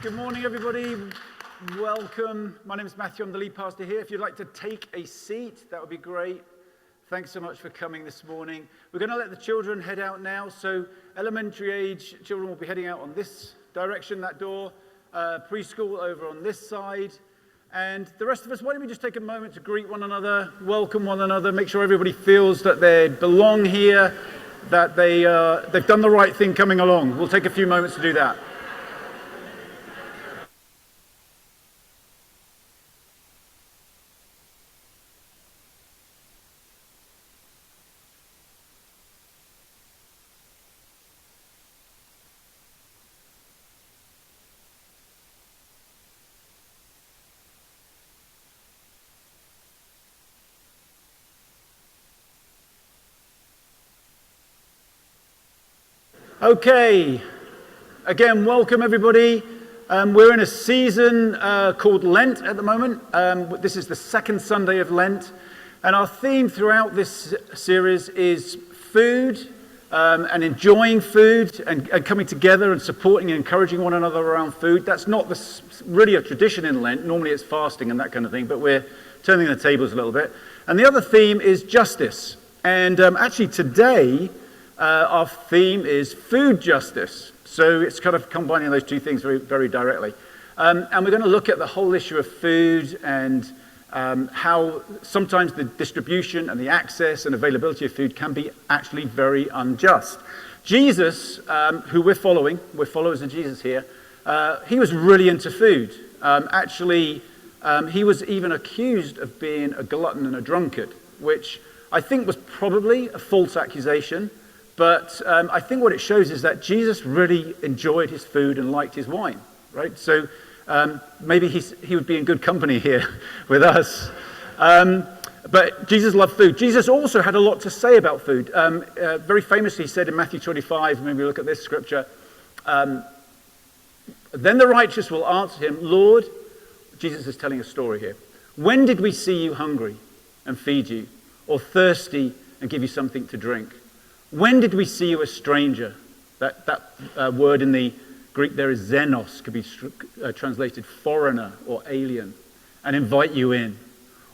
Good morning, everybody. Welcome. My name is Matthew. I'm the lead pastor here. If you'd like to take a seat, that would be great. Thanks so much for coming this morning. We're going to let the children head out now. So elementary age children will be heading out on this direction, that door. Preschool over on this side. And the rest of us, why don't we just take a moment to greet one another, welcome one another, make sure everybody feels that they belong here, that they've done the right thing coming along. We'll take a few moments to do that. Okay, again, welcome everybody. We're in a season called Lent at the moment. This is the second Sunday of Lent, and our theme throughout this series is food and enjoying food and coming together and supporting and encouraging one another around food. That's not really a tradition in Lent. Normally it's fasting and that kind of thing, but we're turning the tables a little bit. And the other theme is justice. And actually today, our theme is food justice. So it's kind of combining those two things very, very directly. And we're going to look at the whole issue of food and how sometimes the distribution and the access and availability of food can be actually very unjust. Jesus, who we're followers of Jesus here, he was really into food. He was even accused of being a glutton and a drunkard, which I think was probably a false accusation. But I think what it shows is that Jesus really enjoyed his food and liked his wine, right? So maybe he would be in good company here with us. But Jesus loved food. Jesus also had a lot to say about food. Very famously, he said in Matthew 25, maybe we look at this scripture, then the righteous will answer him, Lord, Jesus is telling a story here. When did we see you hungry and feed you, or thirsty and give you something to drink? When did we see you a stranger? That word in the Greek there is xenos, could be translated foreigner or alien, and invite you in,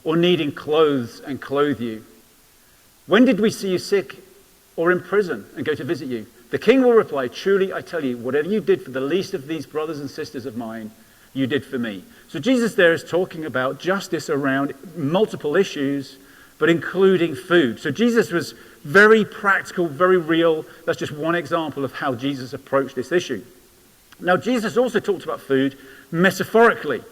or needing clothes and clothe you. When did we see you sick or in prison and go to visit you? The king will reply, truly I tell you, whatever you did for the least of these brothers and sisters of mine, you did for me. So Jesus there is talking about justice around multiple issues, but including food. So Jesus was very practical, very real. That's just one example of how Jesus approached this issue. Now, Jesus also talked about food metaphorically.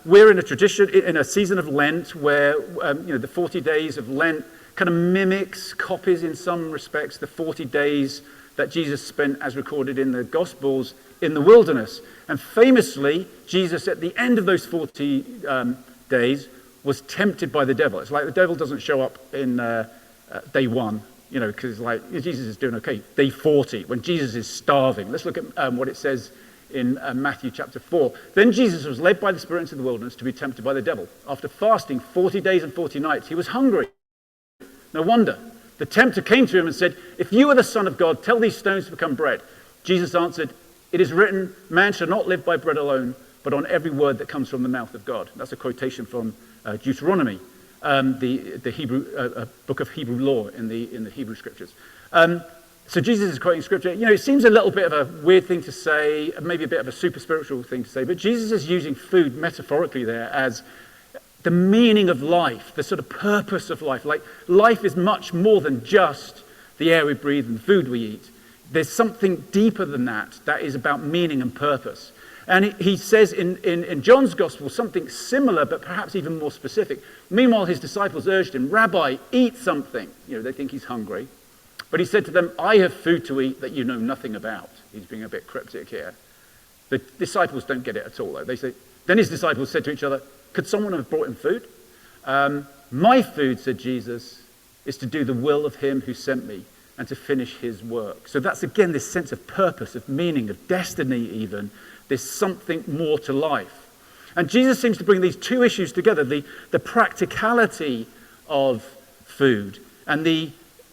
We're in a tradition, in a season of Lent, where the 40 days of Lent kind of mimics, copies in some respects, the 40 days that Jesus spent, as recorded in the Gospels, in the wilderness. And famously, Jesus, at the end of those 40 days, was tempted by the devil. It's like the devil doesn't show up in day one, because Jesus is doing okay. Day 40, when Jesus is starving. Let's look at what it says in Matthew chapter 4. Then Jesus was led by the Spirit into the wilderness to be tempted by the devil. After fasting 40 days and 40 nights, he was hungry. No wonder. The tempter came to him and said, if you are the Son of God, tell these stones to become bread. Jesus answered, it is written, man shall not live by bread alone, but on every word that comes from the mouth of God. That's a quotation from Deuteronomy, the Hebrew book of Hebrew law in the Hebrew scriptures. So Jesus is quoting scripture. It seems a little bit of a weird thing to say, maybe a bit of a super spiritual thing to say, but Jesus is using food metaphorically there as the meaning of life, the sort of purpose of life. Like life is much more than just the air we breathe and the food we eat. There's something deeper than that is about meaning and purpose. And he says in John's gospel something similar, but perhaps even more specific. Meanwhile, his disciples urged him, Rabbi, eat something. They think he's hungry. But he said to them, I have food to eat that you know nothing about. He's being a bit cryptic here. The disciples don't get it at all, though. Then his disciples said to each other, could someone have brought him food? My food, said Jesus, is to do the will of him who sent me and to finish his work. So that's, again, this sense of purpose, of meaning, of destiny even. There's something more to life. And Jesus seems to bring these two issues together, the practicality of food and the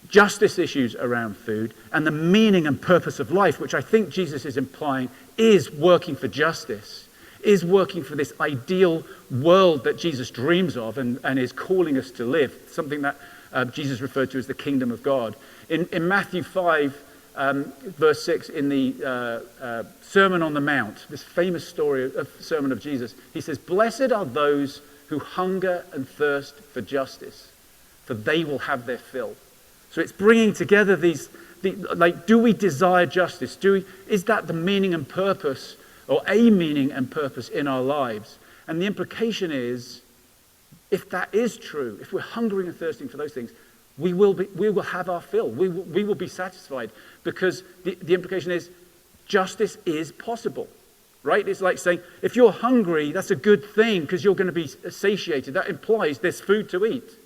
justice issues around food, and the meaning and purpose of life, which I think Jesus is implying is working for justice, is working for this ideal world that Jesus dreams of and is calling us to live, something that Jesus referred to as the kingdom of God. In Matthew 5, verse 6, in the Sermon on the Mount, this famous sermon of Jesus, he says, "Blessed are those who hunger and thirst for justice, for they will have their fill." So it's bringing together do we desire justice? Is that the meaning and purpose, or a meaning and purpose in our lives? And the implication is, if that is true, if we're hungering and thirsting for those things, we will have our fill. We will be satisfied, because the implication is justice is possible, right? It's like saying, if you're hungry, that's a good thing because you're going to be satiated. That implies there's food to eat.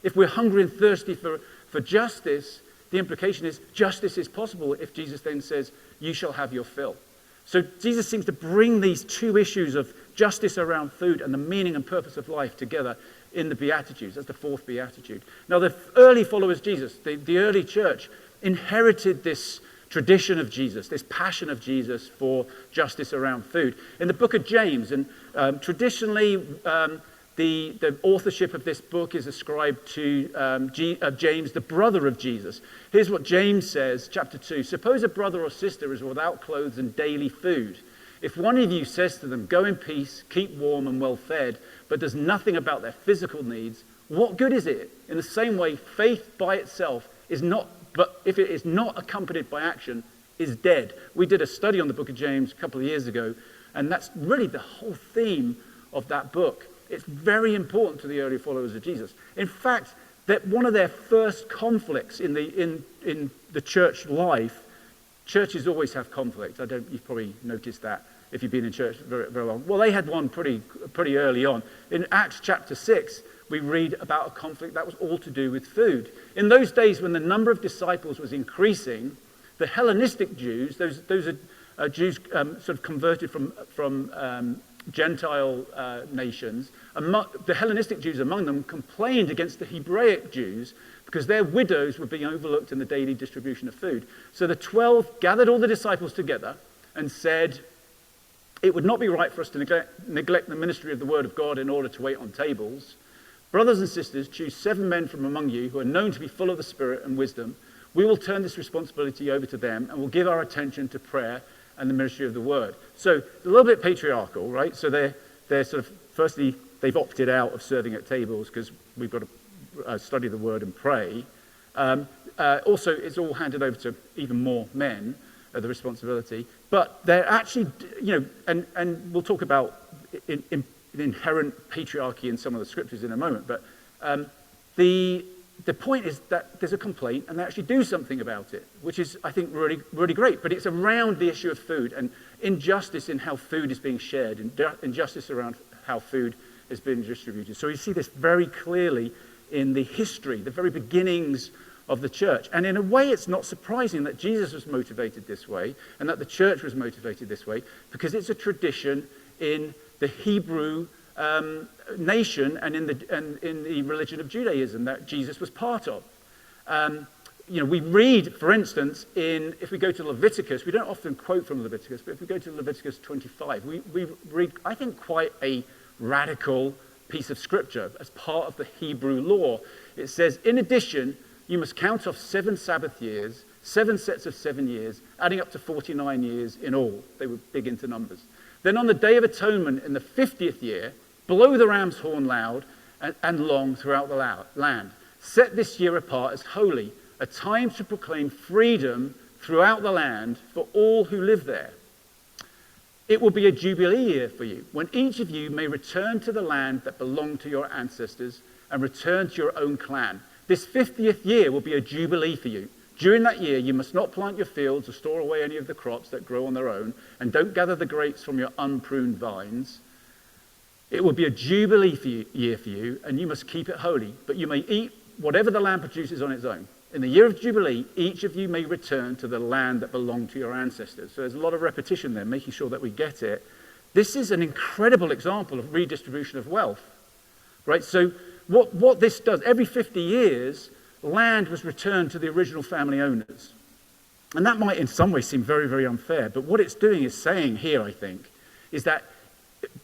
If we're hungry and thirsty for justice, the implication is justice is possible if Jesus then says, you shall have your fill. So Jesus seems to bring these two issues of justice around food and the meaning and purpose of life together in the Beatitudes. That's the fourth Beatitude. Now, the early followers of Jesus, the early church, inherited this tradition of Jesus, this passion of Jesus for justice around food. In the book of James, and traditionally the authorship of this book is ascribed to James, the brother of Jesus. Here's what James says, chapter 2. "Suppose a brother or sister is without clothes and daily food. If one of you says to them, 'Go in peace, keep warm and well fed,' but does nothing about their physical needs, what good is it? In the same way, faith by itself is not, but if it is not accompanied by action, is dead." We did a study on the book of James a couple of years ago, and that's really the whole theme of that book. It's very important to the early followers of Jesus. In fact, that one of their first conflicts in the church life, churches always have conflicts. You've probably noticed that if you've been in church very, very long. Well, they had one pretty early on. In Acts chapter 6, we read about a conflict that was all to do with food. In those days when the number of disciples was increasing, the Hellenistic Jews, those are Jews sort of converted from Gentile nations, the Hellenistic Jews among them complained against the Hebraic Jews because their widows were being overlooked in the daily distribution of food. So the 12 gathered all the disciples together and said, "It would not be right for us to neglect the ministry of the word of God in order to wait on tables. Brothers and sisters, choose 7 men from among you who are known to be full of the Spirit and wisdom. We will turn this responsibility over to them and will give our attention to prayer and the ministry of the word." So a little bit patriarchal, right? So they're sort of, firstly, they've opted out of serving at tables because we've got to study the word and pray. Also, it's all handed over to even more men, the responsibility. But they're actually, and we'll talk about in inherent patriarchy in some of the scriptures in a moment. But the point is that there's a complaint and they actually do something about it, which is, I think, really, really great. But it's around the issue of food and injustice in how food is being shared, and injustice around how food is being distributed. So you see this very clearly in the history, the very beginnings of the church. And in a way, it's not surprising that Jesus was motivated this way and that the church was motivated this way, because it's a tradition in the Hebrew nation and in the religion of Judaism that Jesus was part of. We read, for instance, if we go to Leviticus, we don't often quote from Leviticus, but if we go to Leviticus 25, we read, I think, quite a radical piece of scripture as part of the Hebrew law. It says, "In addition, you must count off 7 Sabbath years, 7 sets of 7 years, adding up to 49 years in all." They were big into numbers. "Then on the Day of Atonement in the 50th year, blow the ram's horn loud and long throughout the land. Set this year apart as holy, a time to proclaim freedom throughout the land for all who live there. It will be a jubilee year for you, when each of you may return to the land that belonged to your ancestors and return to your own clan. This 50th year will be a jubilee for you. During that year, you must not plant your fields or store away any of the crops that grow on their own, and don't gather the grapes from your unpruned vines. It will be a jubilee year for you, and you must keep it holy, but you may eat whatever the land produces on its own. In the year of Jubilee, each of you may return to the land that belonged to your ancestors." So there's a lot of repetition there, making sure that we get it. This is an incredible example of redistribution of wealth, right? So what this does, every 50 years, land was returned to the original family owners. And that might in some ways seem very, very unfair, but what it's doing is saying here, I think, is that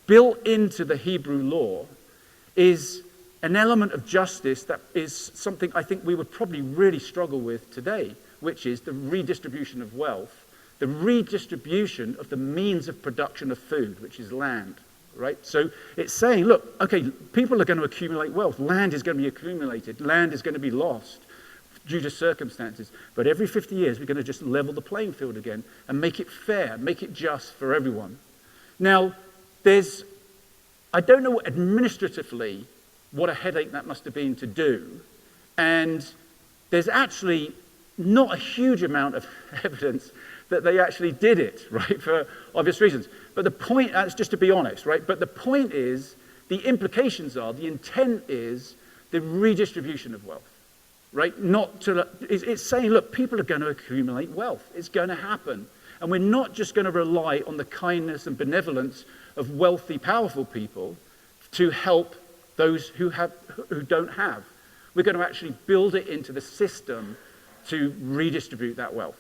built into the Hebrew law is an element of justice that is something I think we would probably really struggle with today, which is the redistribution of wealth, the redistribution of the means of production of food, which is land, right? So it's saying, look, okay, people are going to accumulate wealth. Land is going to be accumulated. Land is going to be lost due to circumstances. But every 50 years, we're going to just level the playing field again and make it fair, make it just for everyone. Now, I don't know administratively what a headache that must have been to do. And there's actually not a huge amount of evidence that they actually did it, right, for obvious reasons. But the point, that's just to be honest, right, but the point is, the implications are, the intent is the redistribution of wealth, right? It's saying, look, people are going to accumulate wealth. It's going to happen. And we're not just going to rely on the kindness and benevolence of wealthy, powerful people to help those who don't have. We're going to actually build it into the system to redistribute that wealth.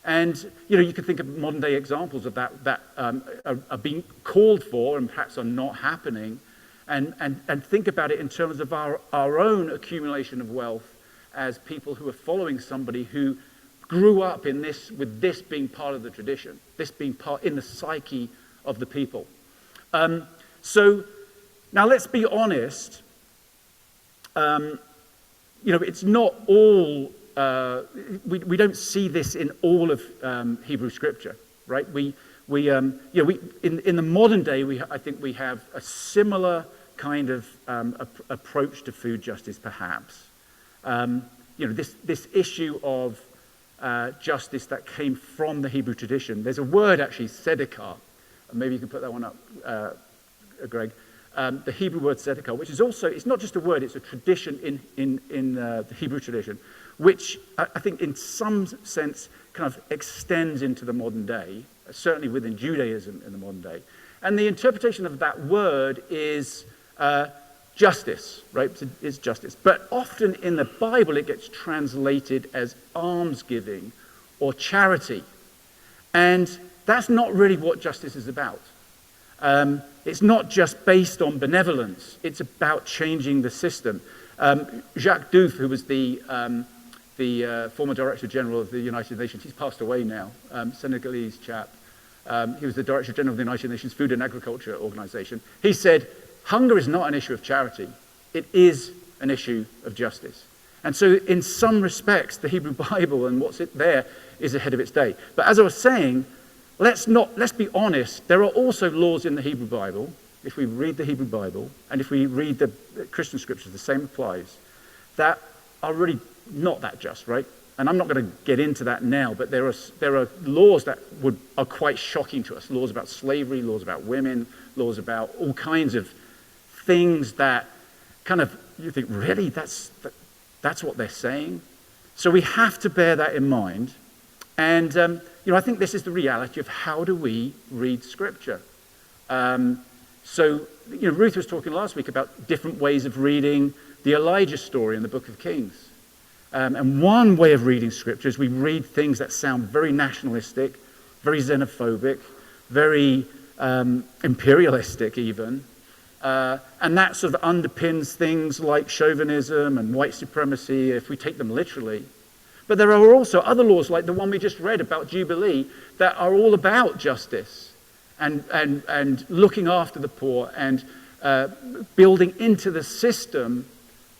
And, you can think of modern day examples of that are being called for and perhaps are not happening. And think about it in terms of our own accumulation of wealth as people who are following somebody who grew up with this being part of the tradition, this being part in the psyche of the people. So now let's be honest. It's not all. We don't see this in all of Hebrew Scripture, right? In the modern day, I think we have a similar kind of approach to food justice, perhaps. This issue of justice that came from the Hebrew tradition. There's a word actually, tzedakah. Maybe you can put that one up, Greg. The Hebrew word tzedakah, which is also, it's not just a word, it's a tradition in the Hebrew tradition, which I think in some sense kind of extends into the modern day, certainly within Judaism in the modern day. And the interpretation of that word is justice, right? It's justice. But often in the Bible it gets translated as almsgiving or charity. And that's not really what justice is about. It's not just based on benevolence. It's about changing the system. Jacques Diouf, who was the former Director General of the United Nations, he's passed away now, Senegalese chap. He was the Director General of the United Nations Food and Agriculture Organization. He said, hunger is not an issue of charity. It is an issue of justice. And so in some respects, the Hebrew Bible and what's there is ahead of its day. But as I was saying, let's be honest, there are also laws in the Hebrew Bible, if we read the Hebrew Bible, and if we read the Christian scriptures, the same applies, that are really not that just, right? And I'm not going to get into that now, but there are laws that are quite shocking to us. Laws about slavery, laws about women, laws about all kinds of things that kind of, you think, really, that's what they're saying? So we have to bear that in mind. And, I think this is the reality of how do we read Scripture. Ruth was talking last week about different ways of reading the Elijah story in the book of Kings. And one way of reading Scripture is we read things that sound very nationalistic, very xenophobic, very imperialistic even. And that sort of underpins things like chauvinism and white supremacy if we take them literally. But there are also other laws like the one we just read about Jubilee that are all about justice and looking after the poor and building into the system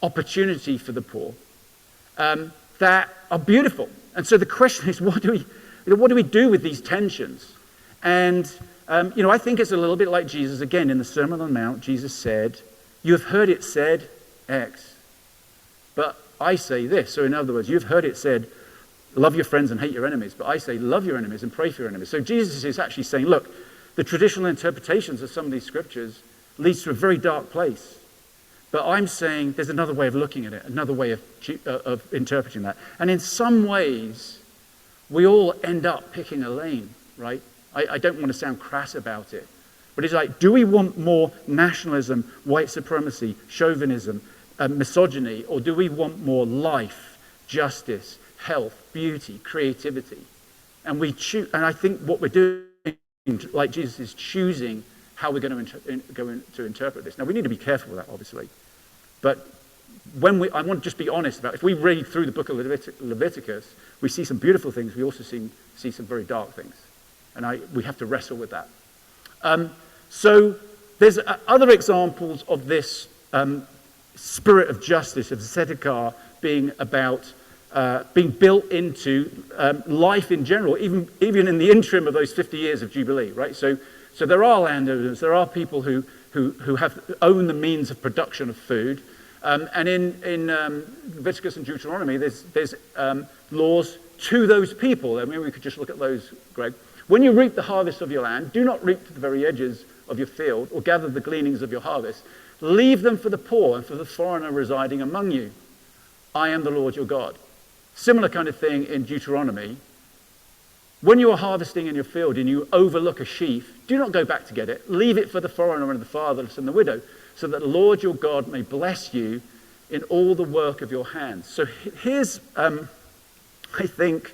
opportunity for the poor that are beautiful. And so the question is, what do we do with these tensions? And I think it's a little bit like Jesus again in the Sermon on the Mount. Jesus said, "You have heard it said X, but I say this." So in other words, you've heard it said, love your friends and hate your enemies. But I say, love your enemies and pray for your enemies. So Jesus is actually saying, look, the traditional interpretations of some of these scriptures leads to a very dark place. But I'm saying there's another way of looking at it, another way of interpreting that. And in some ways, we all end up picking a lane, right? I don't want to sound crass about it. But it's like, do we want more nationalism, white supremacy, chauvinism, misogyny, or do we want more life, justice, health, beauty, creativity? And we choose. And I think what we're doing, like Jesus, is choosing how we're going to interpret this. Now, we need to be careful with that, obviously. But I want to just be honest about, if we read through the book of Leviticus, we see some beautiful things. We also see some very dark things. And we have to wrestle with that. So there's other examples of this spirit of justice, of tzedakah, being about being built into life in general, even in the interim of those 50 years of Jubilee, right? So there are landowners, there are people who own the means of production of food. And in Leviticus and Deuteronomy, there's laws to those people. I mean, we could just look at those, Greg. When you reap the harvest of your land, do not reap to the very edges of your field or gather the gleanings of your harvest. Leave them for the poor and for the foreigner residing among you. I am the Lord your God. Similar kind of thing in Deuteronomy. When you are harvesting in your field and you overlook a sheaf, do not go back to get it. Leave it for the foreigner and the fatherless and the widow, so that the Lord your God may bless you in all the work of your hands. So here's, I think,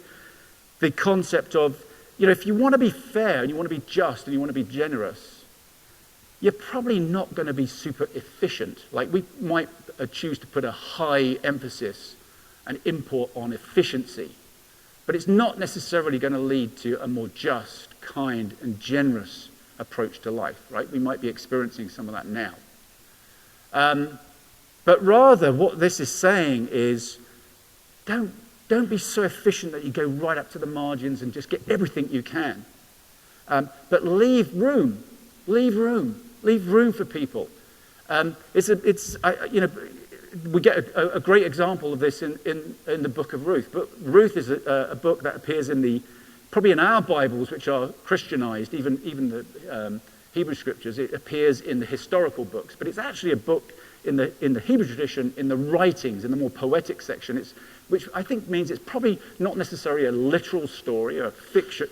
the concept of, if you want to be fair and you want to be just and you want to be generous, you're probably not going to be super efficient. Like, we might choose to put a high emphasis and import on efficiency, but it's not necessarily going to lead to a more just, kind, and generous approach to life, right? We might be experiencing some of that now. But rather, what this is saying is, don't be so efficient that you go right up to the margins and just get everything you can. But leave room for people. We get a great example of this in the book of Ruth. But Ruth is a book that appears probably in our Bibles, which are Christianized, even the Hebrew scriptures. It appears in the historical books, but it's actually a book in the Hebrew tradition, in the writings, in the more poetic section. Which I think means it's probably not necessarily a literal story or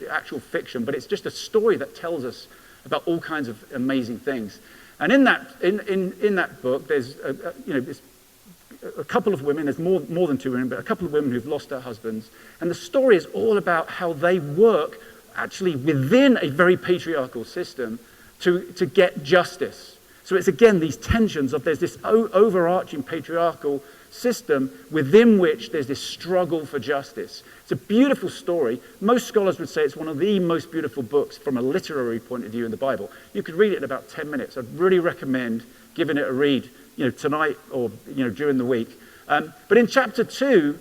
actual fiction, but it's just a story that tells us about all kinds of amazing things. And in that book, there's a couple of women. There's more than two women, but a couple of women who've lost their husbands, and the story is all about how they work actually within a very patriarchal system to get justice. So it's again these tensions of there's this overarching patriarchal system within which there's this struggle for justice. It's a beautiful story. Most scholars would say it's one of the most beautiful books from a literary point of view in the Bible. You could read it in about 10 minutes. I'd really recommend giving it a read, tonight or during the week. But in chapter 2,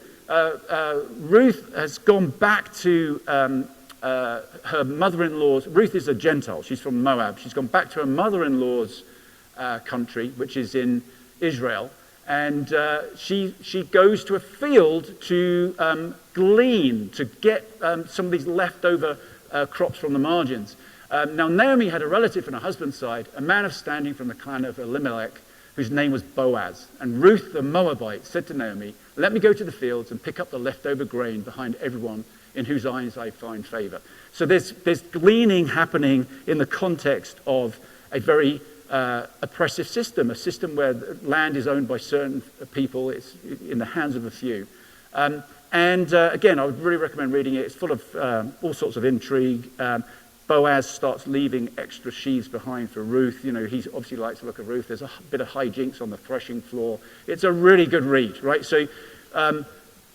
Ruth has gone back to her mother-in-law's. Ruth is a Gentile. She's from Moab. She's gone back to her mother-in-law's country, which is in Israel. And she goes to a field to glean, to get some of these leftover crops from the margins. Now, Naomi had a relative on her husband's side, a man of standing from the clan of Elimelech, whose name was Boaz. And Ruth the Moabite said to Naomi, "Let me go to the fields and pick up the leftover grain behind everyone in whose eyes I find favor." So there's gleaning happening in the context of a very oppressive system, a system where land is owned by certain people. It's in the hands of a few. Again, I would really recommend reading it. It's full of all sorts of intrigue. Boaz starts leaving extra sheaves behind for Ruth. He obviously likes to look at Ruth. There's a bit of hijinks on the threshing floor. It's a really good read, right? So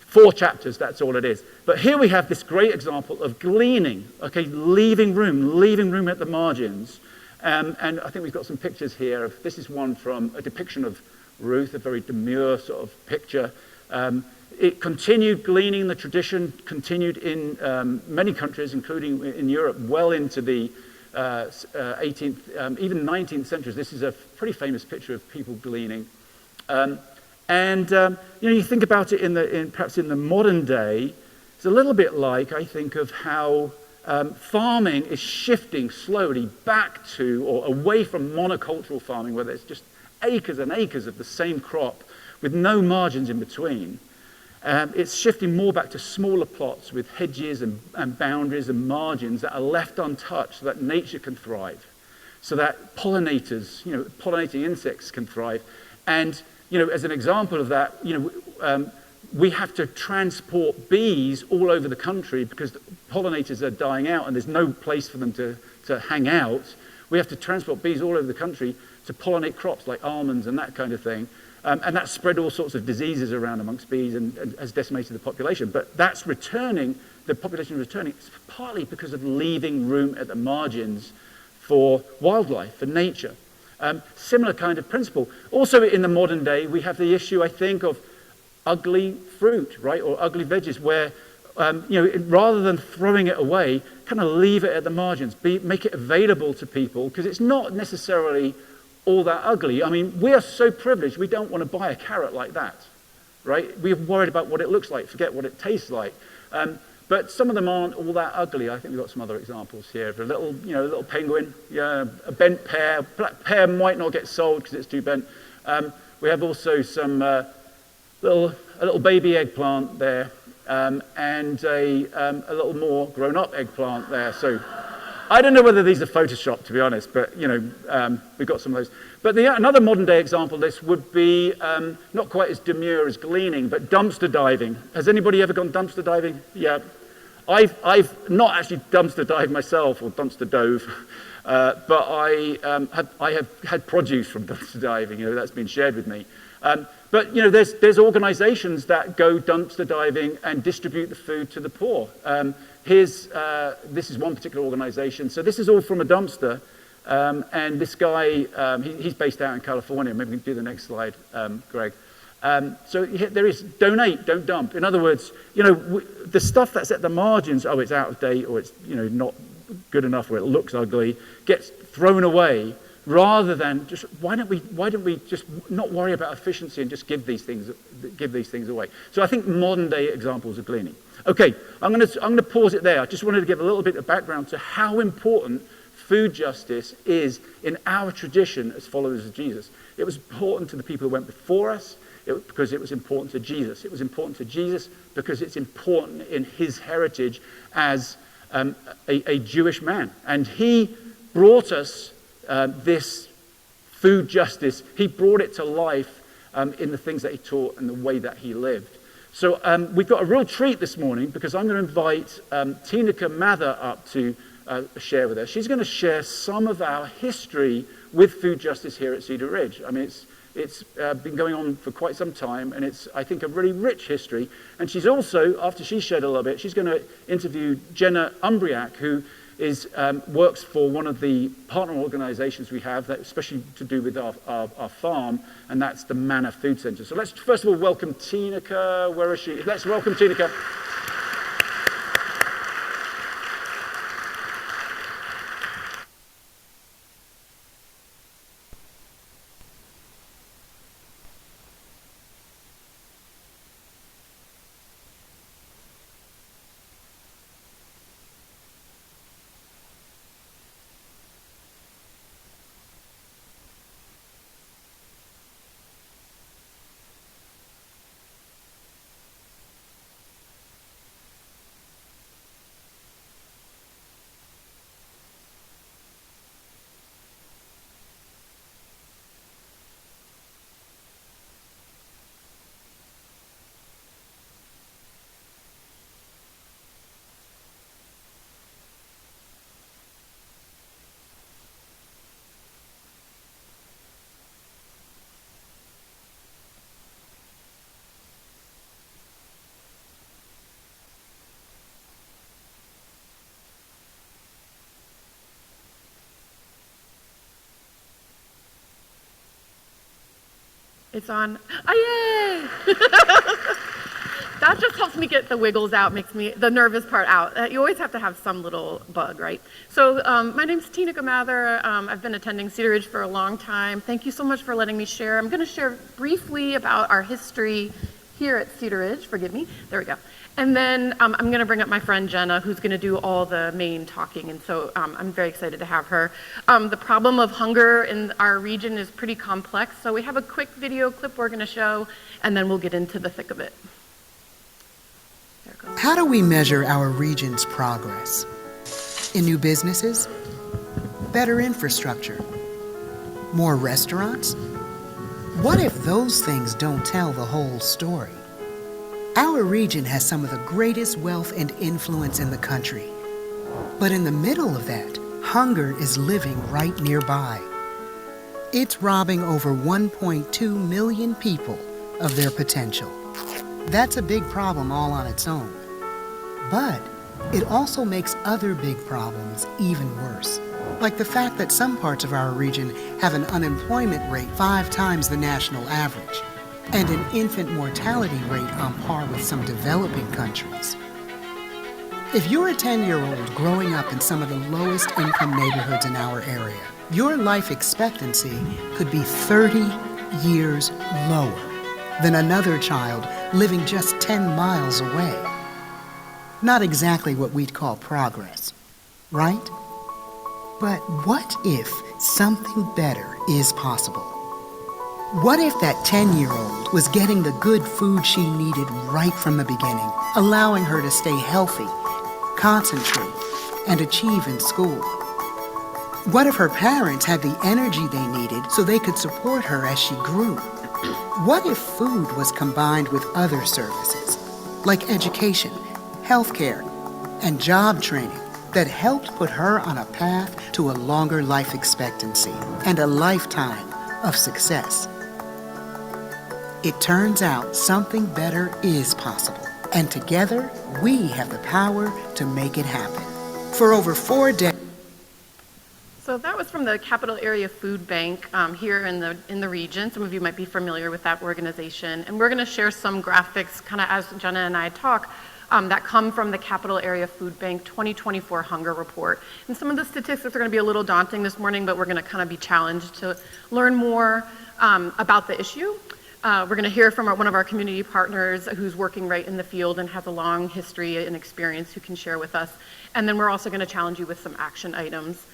4 chapters, that's all it is. But here we have this great example of gleaning, okay, leaving room at the margins. And I think we've got some pictures here. This is one from a depiction of Ruth, a very demure sort of picture. It continued gleaning. The tradition continued in many countries, including in Europe, well into the 18th, even 19th centuries. This is a pretty famous picture of people gleaning. You think about it perhaps in the modern day. It's a little bit like, I think, of how farming is shifting slowly back to or away from monocultural farming, where there's just acres and acres of the same crop with no margins in between. It's shifting more back to smaller plots with hedges and boundaries and margins that are left untouched so that nature can thrive, so that pollinators, pollinating insects can thrive. And as an example of that, we have to transport bees all over the country because the pollinators are dying out and there's no place for them to hang out. We have to transport bees all over the country to pollinate crops like almonds and that kind of thing. And that spread all sorts of diseases around amongst bees and has decimated the population. But that's returning, the population is returning, it's partly because of leaving room at the margins for wildlife, for nature. Similar kind of principle. Also in the modern day, we have the issue, I think, of ugly fruit, right, or ugly veggies, where, rather than throwing it away, kind of leave it at the margins, make it available to people, because it's not necessarily all that ugly. I mean, we are so privileged, we don't want to buy a carrot like that, right? We're worried about what it looks like, forget what it tastes like. But some of them aren't all that ugly. I think we've got some other examples here of a little penguin, a bent pear. Black pear might not get sold because it's too bent. We have also some a little baby eggplant there, and a little more grown-up eggplant there. So I don't know whether these are photoshopped, to be honest, but we've got some of those. But another modern-day example of this would be not quite as demure as gleaning, but dumpster diving. Has anybody ever gone dumpster diving? Yeah, I've not actually dumpster dived myself or dumpster dove, but I have had produce from dumpster diving. That's been shared with me. But there's organisations that go dumpster diving and distribute the food to the poor. This is one particular organisation. So this is all from a dumpster, and this guy, he's based out in California. Maybe we can do the next slide, Greg. So there is donate, don't dump. In other words, the stuff that's at the margins, it's out of date, or it's not good enough, or it looks ugly, gets thrown away. Rather than just why don't we just not worry about efficiency and just give these things away? So I think modern day examples of gleaning. Okay, I'm going to pause it there. I just wanted to give a little bit of background to how important food justice is in our tradition as followers of Jesus. It was important to the people who went before us because it was important to Jesus. It was important to Jesus because it's important in his heritage as a Jewish man, and he brought us this food justice. He brought it to life in the things that he taught and the way that he lived. So we've got a real treat this morning because I'm going to invite Tina Mather up to share with us. She's going to share some of our history with food justice here at Cedar Ridge. I mean, it's been going on for quite some time, and it's, I think, a really rich history. And she's also, after she's shared a little bit, she's going to interview Jenna Umbriack, who works for one of the partner organizations we have, that especially to do with our farm, and that's the Manna Food Center. So let's first of all welcome Tina. Where is she? Let's welcome Tina. It's on. Oh, yay! That just helps me get the wiggles out, makes me, the nervous part out. You always have to have some little bug, right? So my name's Tina Mather. I've been attending Cedar Ridge for a long time. Thank you so much for letting me share. I'm going to share briefly about our history here at Cedar Ridge. Forgive me. There we go. And then I'm going to bring up my friend Jenna, who's going to do all the main talking. And so I'm very excited to have her. The problem of hunger in our region is pretty complex. So we have a quick video clip we're going to show, and then we'll get into the thick of it. There it goes. How do we measure our region's progress? In new businesses? Better infrastructure? More restaurants? What if those things don't tell the whole story? Our region has some of the greatest wealth and influence in the country. But in the middle of that, hunger is living right nearby. It's robbing over 1.2 million people of their potential. That's a big problem all on its own. But it also makes other big problems even worse, like the fact that some parts of our region have an unemployment rate 5 times the national average, and an infant mortality rate on par with some developing countries. If you're a 10-year-old growing up in some of the lowest income neighborhoods in our area, your life expectancy could be 30 years lower than another child living just 10 miles away. Not exactly what we'd call progress, right? But what if something better is possible? What if that 10-year-old was getting the good food she needed right from the beginning, allowing her to stay healthy, concentrate, and achieve in school? What if her parents had the energy they needed so they could support her as she grew? What if food was combined with other services, like education, healthcare, and job training that helped put her on a path to a longer life expectancy and a lifetime of success? It turns out something better is possible, and together we have the power to make it happen. For over 4 decades. So that was from the Capital Area Food Bank here in the region. Some of you might be familiar with that organization. And we're going to share some graphics, kind of as Jenna and I talk, that come from the Capital Area Food Bank 2024 Hunger Report. And some of the statistics are going to be a little daunting this morning, but we're going to kind of be challenged to learn more about the issue. We're going to hear from one of our community partners who's working right in the field and has a long history and experience who can share with us. And then we're also going to challenge you with some action items.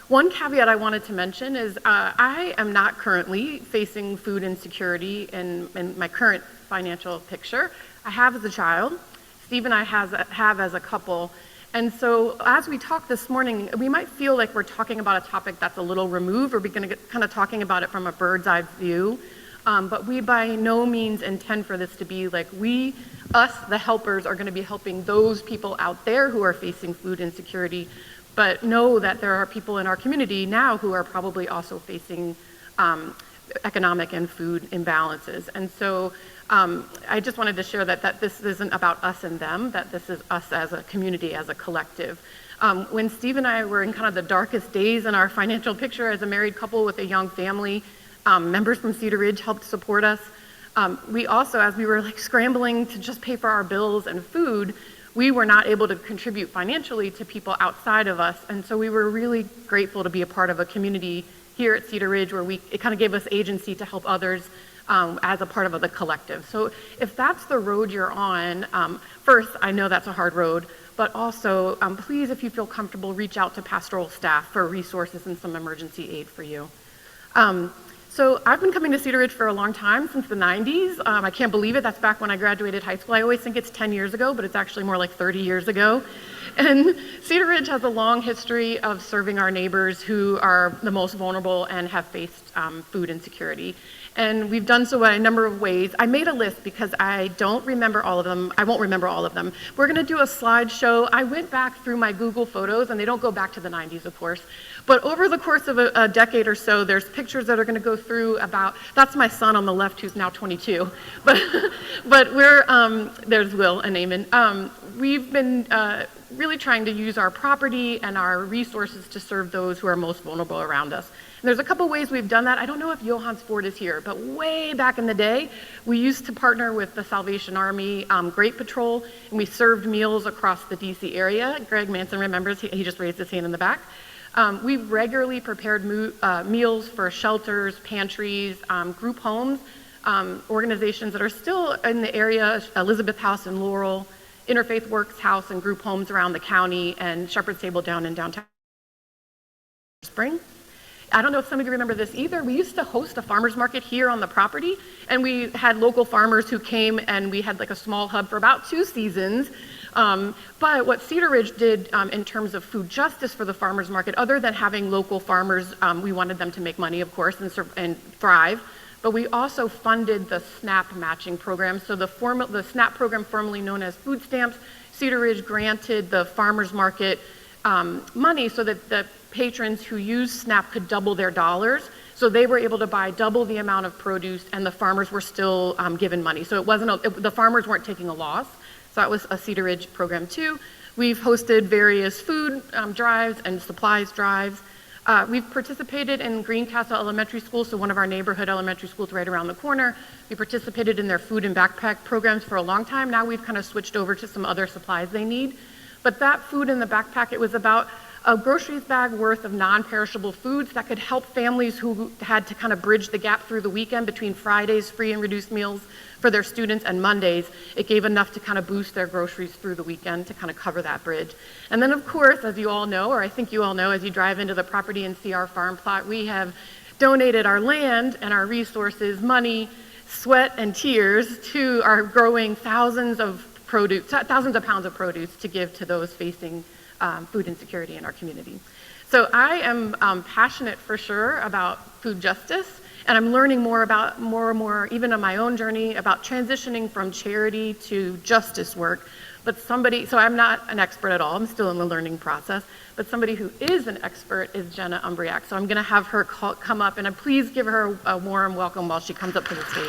One caveat I wanted to mention is I am not currently facing food insecurity in my current financial picture. I have as a child. Steve and I have as a couple. And so as we talk this morning, we might feel like we're talking about a topic that's a little removed, or we're going to get kind of talking about it from a bird's eye view. But we by no means intend for this to be like us, the helpers, are going to be helping those people out there who are facing food insecurity, but know that there are people in our community now who are probably also facing economic and food imbalances. And so I just wanted to share that this isn't about us and them, that this is us as a community, as a collective. When Steve and I were in kind of the darkest days in our financial picture as a married couple with a young family, members from Cedar Ridge helped support us. We also, as we were like scrambling to just pay for our bills and food, we were not able to contribute financially to people outside of us. And so we were really grateful to be a part of a community here at Cedar Ridge where it kind of gave us agency to help others as a part of the collective. So if that's the road you're on, first, I know that's a hard road, but also please, if you feel comfortable, reach out to pastoral staff for resources and some emergency aid for you. So I've been coming to Cedar Ridge for a long time, since the 90s. I can't believe it. That's back when I graduated high school. I always think it's 10 years ago, but it's actually more like 30 years ago. And Cedar Ridge has a long history of serving our neighbors who are the most vulnerable and have faced food insecurity. And we've done so in a number of ways. I made a list because I don't remember all of them. I won't remember all of them. We're going to do a slideshow. I went back through my Google Photos, and they don't go back to the 90s, of course. But over the course of a decade or so, there's pictures that are going to go through about, that's my son on the left who's now 22. But we're, there's Will and Eamon. We've been really trying to use our property and our resources to serve those who are most vulnerable around us. And there's a couple ways we've done that. I don't know if Johannes Ford is here, but way back in the day, we used to partner with the Salvation Army Great Patrol, and we served meals across the DC area. Greg Manson remembers, he just raised his hand in the back. We've regularly prepared meals for shelters, pantries, group homes, organizations that are still in the area, Elizabeth House in Laurel, Interfaith Works House and group homes around the county, and Shepherd's Table down in downtown Spring. I don't know if some of you remember this either. We used to host a farmer's market here on the property, and we had local farmers who came, and we had like a small hub for about 2 seasons. But what Cedar Ridge did in terms of food justice for the farmers market, other than having local farmers, we wanted them to make money, of course, and thrive. but we also funded the SNAP matching program. So the SNAP program, formerly known as food stamps, Cedar Ridge granted the farmers market money so that the patrons who used SNAP could double their dollars. So they were able to buy double the amount of produce, and the farmers were still given money. So the farmers weren't taking a loss. So that was a Cedar Ridge program too. We've hosted various food drives and supplies drives. We've participated in Greencastle Elementary School, so one of our neighborhood elementary schools right around the corner. We participated in their food and backpack programs for a long time. Now we've kind of switched over to some other supplies they need. But that food in the backpack, it was about a groceries bag worth of non-perishable foods that could help families who had to kind of bridge the gap through the weekend between Fridays, free and reduced meals for their students, and Mondays. It gave enough to kind of boost their groceries through the weekend to kind of cover that bridge. And then, of course, as you all know, or I think you all know, as you drive into the property and see our farm plot, we have donated our land and our resources, money, sweat, and tears to our growing thousands of pounds of produce to give to those facing food insecurity in our community. So I am passionate for sure about food justice, and I'm learning more and more, even on my own journey, about transitioning from charity to justice work. So I'm not an expert at all, I'm still in the learning process, but somebody who is an expert is Jenna Umbriak. So I'm gonna have her come up, and please give her a warm welcome while she comes up to the stage.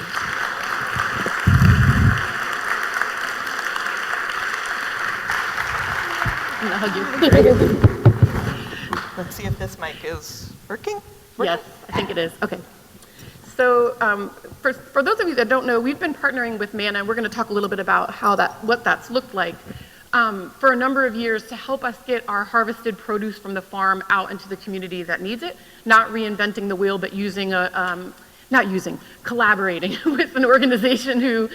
I'm gonna hug you. Let's see if this mic is working. Yes, I think it is. Okay. So for those of you that don't know, we've been partnering with Manna, and we're going to talk a little bit about what that's looked like for a number of years to help us get our harvested produce from the farm out into the community that needs it, not reinventing the wheel, but collaborating with an organization who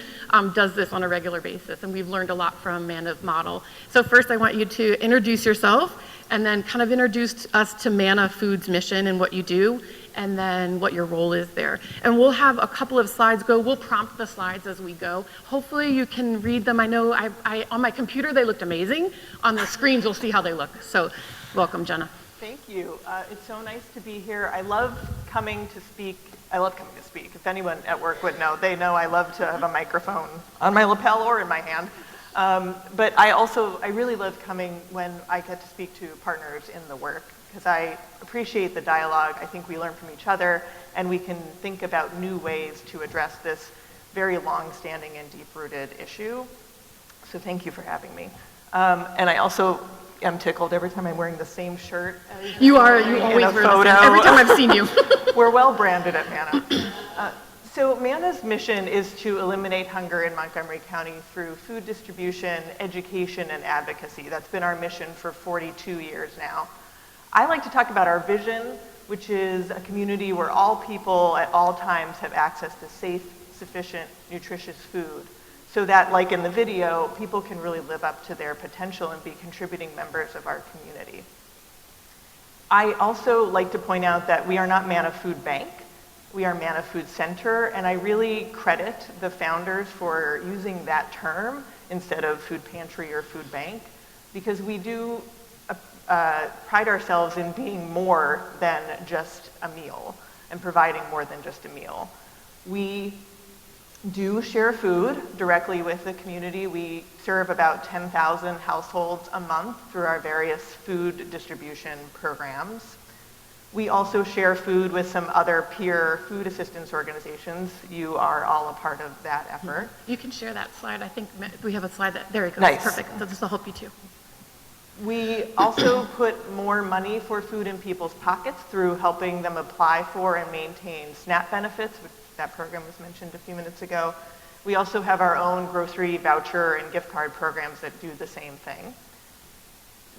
does this on a regular basis. And we've learned a lot from Manna's model. So first I want you to introduce yourself, and then kind of introduce us to Manna Foods' mission and what you do, and then what your role is there. And we'll have a couple of slides go. We'll prompt the slides as we go. Hopefully you can read them. I know on my computer they looked amazing. On the screens you'll see how they look. So welcome, Jenna. Thank you. It's so nice to be here. I love coming to speak. If anyone at work would know, they know I love to have a microphone on my lapel or in my hand. But I really love coming when I get to speak to partners in the work, because I appreciate the dialogue. I think we learn from each other, and we can think about new ways to address this very long-standing and deep-rooted issue. So thank you for having me. And I also am tickled every time I'm wearing the same shirt. You always wear the same. Every time I've seen you. We're well branded at Manna. So Manna's mission is to eliminate hunger in Montgomery County through food distribution, education, and advocacy. That's been our mission for 42 years now. I like to talk about our vision, which is a community where all people at all times have access to safe, sufficient, nutritious food, so that, like in the video, people can really live up to their potential and be contributing members of our community. I also like to point out that we are not Manna Food Bank. We are Manna Food Center, and I really credit the founders for using that term instead of food pantry or food bank, because we do pride ourselves in being more than just a meal and providing more than just a meal. We do share food directly with the community. We serve about 10,000 households a month through our various food distribution programs. We also share food with some other peer food assistance organizations. You are all a part of that effort. You can share that slide. I think we have a slide there it goes. Nice. Perfect. So this will help you too. We also put more money for food in people's pockets through helping them apply for and maintain SNAP benefits, which that program was mentioned a few minutes ago. We also have our own grocery voucher and gift card programs that do the same thing.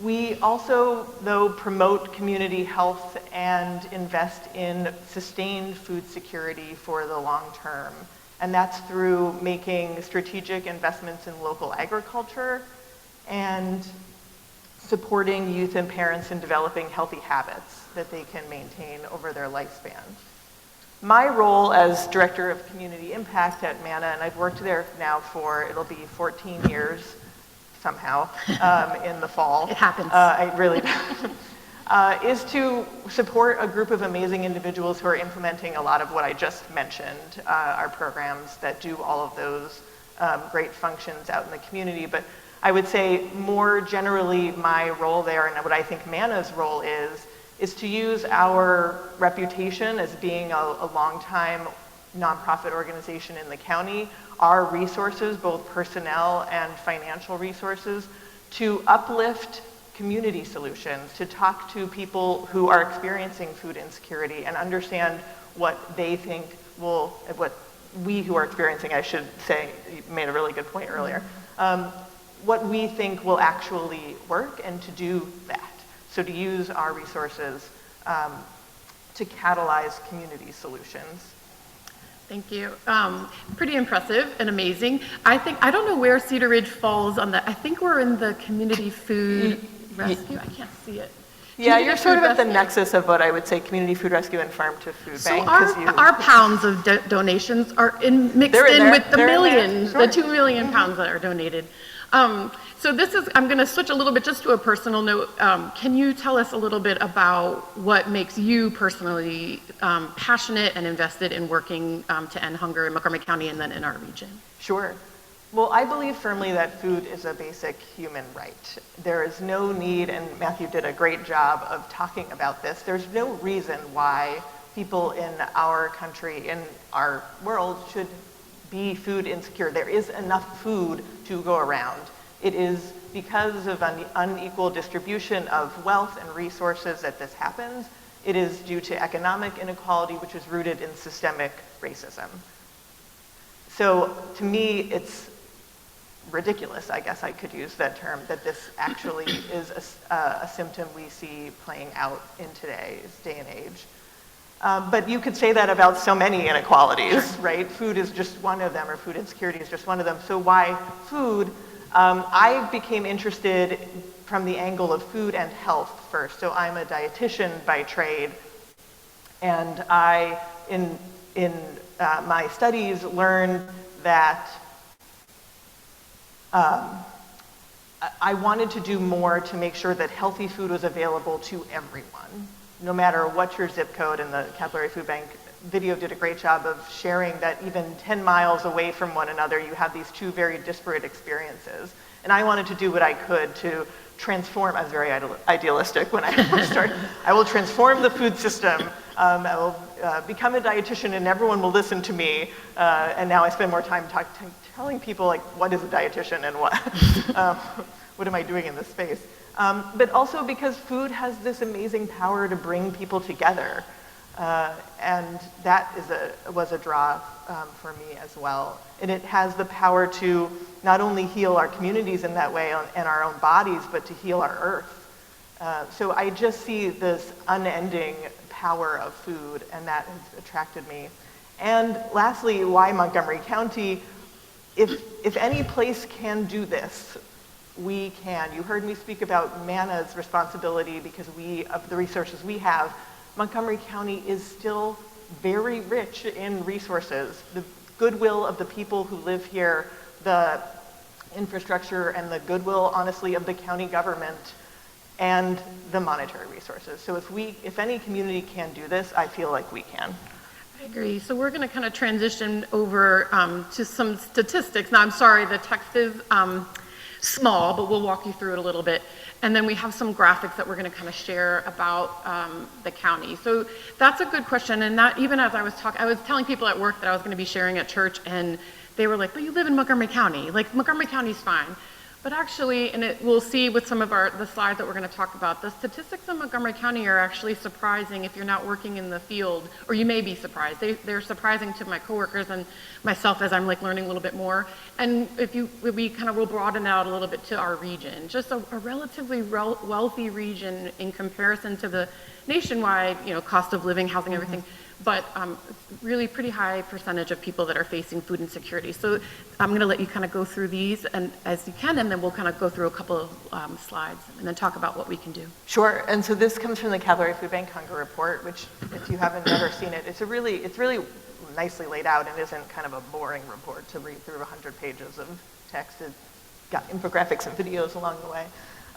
We also, though, promote community health and invest in sustained food security for the long term. And that's through making strategic investments in local agriculture and supporting youth and parents in developing healthy habits that they can maintain over their lifespan. My role as Director of Community Impact at Manna, and I've worked there now for, it'll be 14 years somehow in the fall. It happens. I really do. is to support a group of amazing individuals who are implementing a lot of what I just mentioned, our programs that do all of those great functions out in the community. But I would say more generally my role there, and what I think MANA's role is to use our reputation as being a long-time nonprofit organization in the county, our resources, both personnel and financial resources, to uplift community solutions, to talk to people who are experiencing food insecurity and understand what they think what we who are experiencing, I should say, you made a really good point earlier, what we think will actually work, and to do that. So to use our resources to catalyze community solutions. Thank you. Pretty impressive and amazing. I don't know where Cedar Ridge falls on that. I think we're in the community food rescue. I can't see it. Yeah, you're sort of at the nexus of what I would say community food rescue and farm to food bank. Our pounds of donations are mixed in with the millions, the 2 million pounds that are donated. So I'm going to switch a little bit just to a personal note. Can you tell us a little bit about what makes you personally passionate and invested in working to end hunger in Montgomery County and then in our region? Sure. Well, I believe firmly that food is a basic human right. There is no need, and Matthew did a great job of talking about this, there's no reason why people in our country, in our world, should be food insecure. There is enough food to go around. It is because of an unequal distribution of wealth and resources that this happens. It is due to economic inequality, which is rooted in systemic racism. So to me, it's ridiculous, I guess I could use that term, that this actually is a symptom we see playing out in today's day and age. But you could say that about so many inequalities, right? Food is just one of them, or food insecurity is just one of them. So why food? I became interested from the angle of food and health first. So I'm a dietitian by trade, and I, in my studies, learned that I wanted to do more to make sure that healthy food was available to everyone, no matter what your zip code. And the Capillary Food Bank video did a great job of sharing that even 10 miles away from one another, you have these two very disparate experiences. And I wanted to do what I could to transform. I was very idealistic when I first started. I will transform the food system. I will become a dietitian and everyone will listen to me. And now I spend more time telling people, like, what is a dietitian and what am I doing in this space? But also because food has this amazing power to bring people together. And that was a draw for me as well. And it has the power to not only heal our communities in that way and our own bodies, but to heal our earth. So I just see this unending power of food, and that has attracted me. And lastly, why Montgomery County? If any place can do this, we can. You heard me speak about MANA's responsibility because of the resources we have. Montgomery County is still very rich in resources. The goodwill of the people who live here, the infrastructure and the goodwill, honestly, of the county government, and the monetary resources. So if any community can do this, I feel like we can. I agree. So we're going to kind of transition over to some statistics. Now, I'm sorry, the text is small, but we'll walk you through it a little bit. And then we have some graphics that we're going to kind of share about the county. So that's a good question. And that, even as I was talking, I was telling people at work that I was going to be sharing at church, and they were like, but you live in Montgomery County. Like, Montgomery County's fine. But actually, and we'll see with some of the slides that we're going to talk about, the statistics in Montgomery County are actually surprising if you're not working in the field, or you may be surprised. They're surprising to my coworkers and myself as I'm like learning a little bit more. And we kind of will broaden out a little bit to our region, just a relatively wealthy region in comparison to the nationwide, cost of living, housing, everything. But really pretty high percentage of people that are facing food insecurity. So I'm going to let you kind of go through these and as you can, and then we'll kind of go through a couple of slides and then talk about what we can do. Sure. And so this comes from the Capillary Food Bank Hunger Report, which, if you haven't ever seen it, it's really nicely laid out and isn't kind of a boring report to read through 100 pages of text. It's got infographics and videos along the way.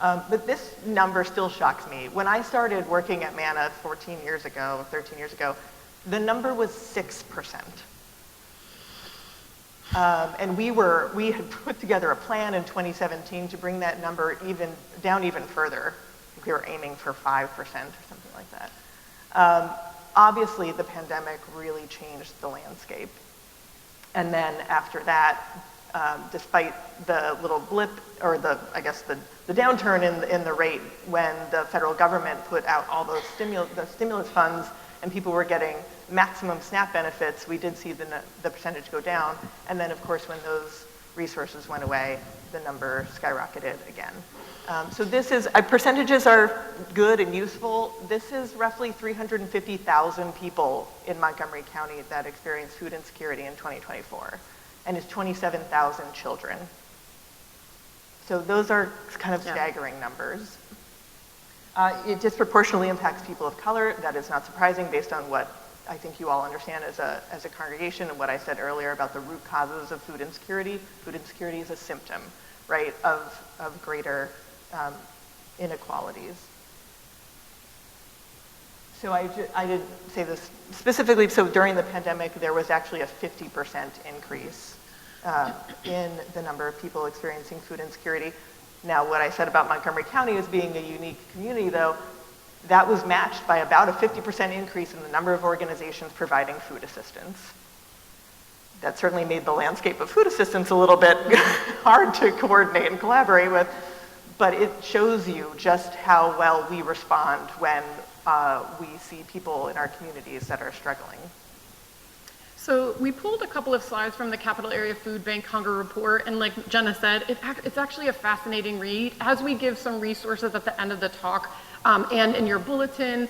But this number still shocks me. When I started working at Manna 13 years ago, the number was 6%. And we had put together a plan in 2017 to bring that number down even further. I think we were aiming for 5% or something like that. Obviously, the pandemic really changed the landscape. And then after that, despite the little blip, or the downturn in the rate when the federal government put out all those stimulus funds and people were getting maximum SNAP benefits, we did see the percentage go down. And then, of course, when those resources went away, the number skyrocketed again. So percentages are good and useful. This is roughly 350,000 people in Montgomery County that experienced food insecurity in 2024, and it's 27,000 children. So those are kind of staggering numbers. It disproportionately impacts people of color. That is not surprising based on what I think you all understand as a congregation and what I said earlier about the root causes of food insecurity. Food insecurity is a symptom, right, of greater inequalities. So I did say this specifically, so during the pandemic, there was actually a 50% increase in the number of people experiencing food insecurity. Now, what I said about Montgomery County as being a unique community, though, that was matched by about a 50% increase in the number of organizations providing food assistance. That certainly made the landscape of food assistance a little bit hard to coordinate and collaborate with, but it shows you just how well we respond when we see people in our communities that are struggling. So we pulled a couple of slides from the Capital Area Food Bank Hunger Report, and like Jenna said, it's actually a fascinating read. As we give some resources at the end of the talk, and in your bulletin,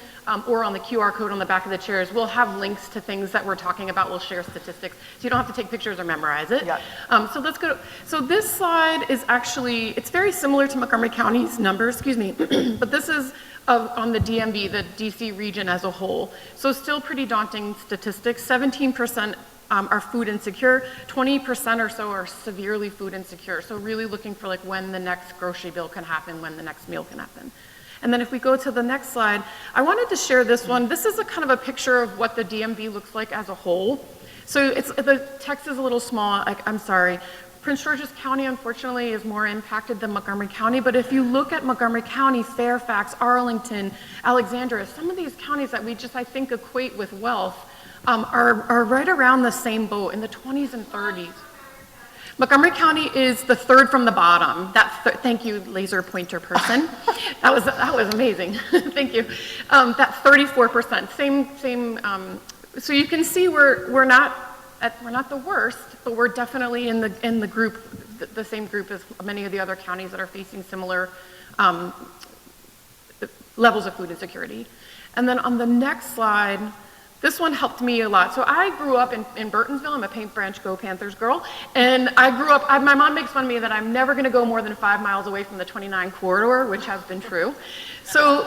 or on the QR code on the back of the chairs, we'll have links to things that we're talking about. We'll share statistics, so you don't have to take pictures or memorize it. Yeah. So let's go. So this slide is actually, it's very similar to Montgomery County's numbers, but this is on the DMV, the DC region as a whole. So still pretty daunting statistics. 17% are food insecure, 20% or so are severely food insecure. So really looking for like when the next grocery bill can happen, when the next meal can happen. And then if we go to the next slide, I wanted to share this one. This is a kind of a picture of what the DMV looks like as a whole. So the text is a little small, I'm sorry. Prince George's County, unfortunately, is more impacted than Montgomery County, but if you look at Montgomery County, Fairfax, Arlington, Alexandria, some of these counties that we just, I think, equate with wealth are right around the same boat, in the 20s and 30s. Montgomery County is the third from the bottom. Thank you, laser pointer person. That was amazing. Thank you. That 34%, same. So you can see we're not the worst, but we're definitely in the group, the same group as many of the other counties that are facing similar levels of food insecurity. And then on the next slide, this one helped me a lot. So I grew up in Burtonsville. I'm a Paint Branch Go Panthers girl. And I grew up, my mom makes fun of me that I'm never gonna go more than 5 miles away from the 29 corridor, which has been true. So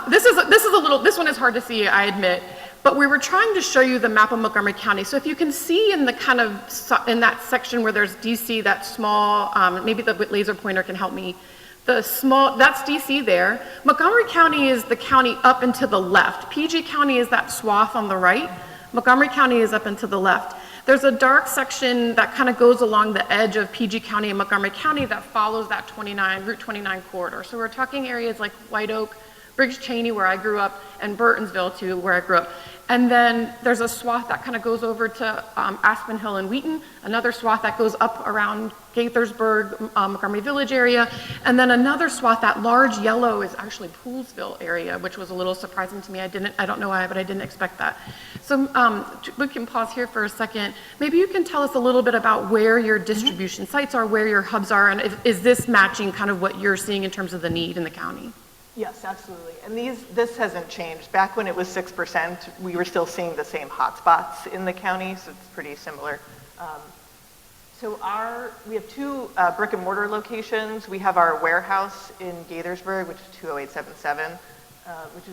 this one is hard to see, I admit. But we were trying to show you the map of Montgomery County. So if you can see in that section where there's DC, that small, maybe the laser pointer can help me. That's DC there. Montgomery County is the county up and to the left. PG County is that swath on the right. Montgomery County is up and to the left. There's a dark section that kind of goes along the edge of PG County and Montgomery County that follows that Route 29 corridor. So we're talking areas like White Oak, Briggs Cheney, where I grew up, and Burtonsville, too, where I grew up. And then there's a swath that kind of goes over to Aspen Hill and Wheaton, another swath that goes up around Gaithersburg, Montgomery Village area, and then another swath, that large yellow, is actually Poolsville area, which was a little surprising to me. I don't know why, but I didn't expect that. So we can pause here for a second. Maybe you can tell us a little bit about where your distribution sites are, where your hubs are, and is this matching kind of what you're seeing in terms of the need in the county? Yes, absolutely. And this hasn't changed. Back when it was 6%, we were still seeing the same hotspots in the county, so it's pretty similar. We have 2 brick and mortar locations. We have our warehouse in Gaithersburg, which is 20877, which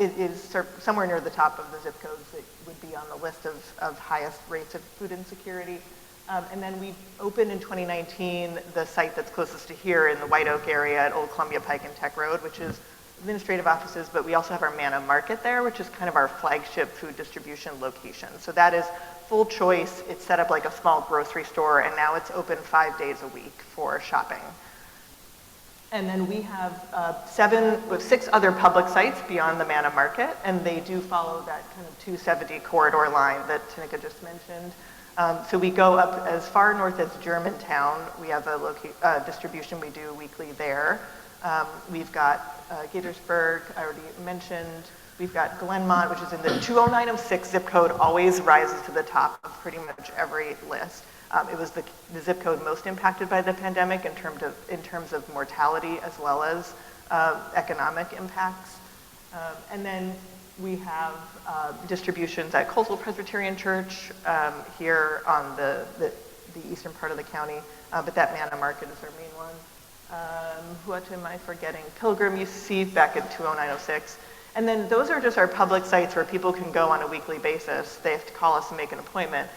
is somewhere near the top of the zip codes that would be on the list of highest rates of food insecurity. And then we opened in 2019 the site that's closest to here in the White Oak area at Old Columbia Pike and Tech Road, which is administrative offices, but we also have our Manna Market there, which is kind of our flagship food distribution location. So that is full choice. It's set up like a small grocery store, and now it's open 5 days a week for shopping. And then we have 6 other public sites beyond the Manna Market, and they do follow that kind of 270 corridor line that Tinika just mentioned. So we go up as far north as Germantown. We have a distribution we do weekly there. We've got Gaithersburg, I already mentioned. We've got Glenmont, which is in the 20906 zip code, always rises to the top of pretty much every list. It was the zip code most impacted by the pandemic in terms of mortality as well as economic impacts. And then we have distributions at Colesville Presbyterian Church here on the eastern part of the county, but that Manna Market is our main one. What am I forgetting? Pilgrim you see back at 20906. And then those are just our public sites where people can go on a weekly basis. They have to call us and make an appointment.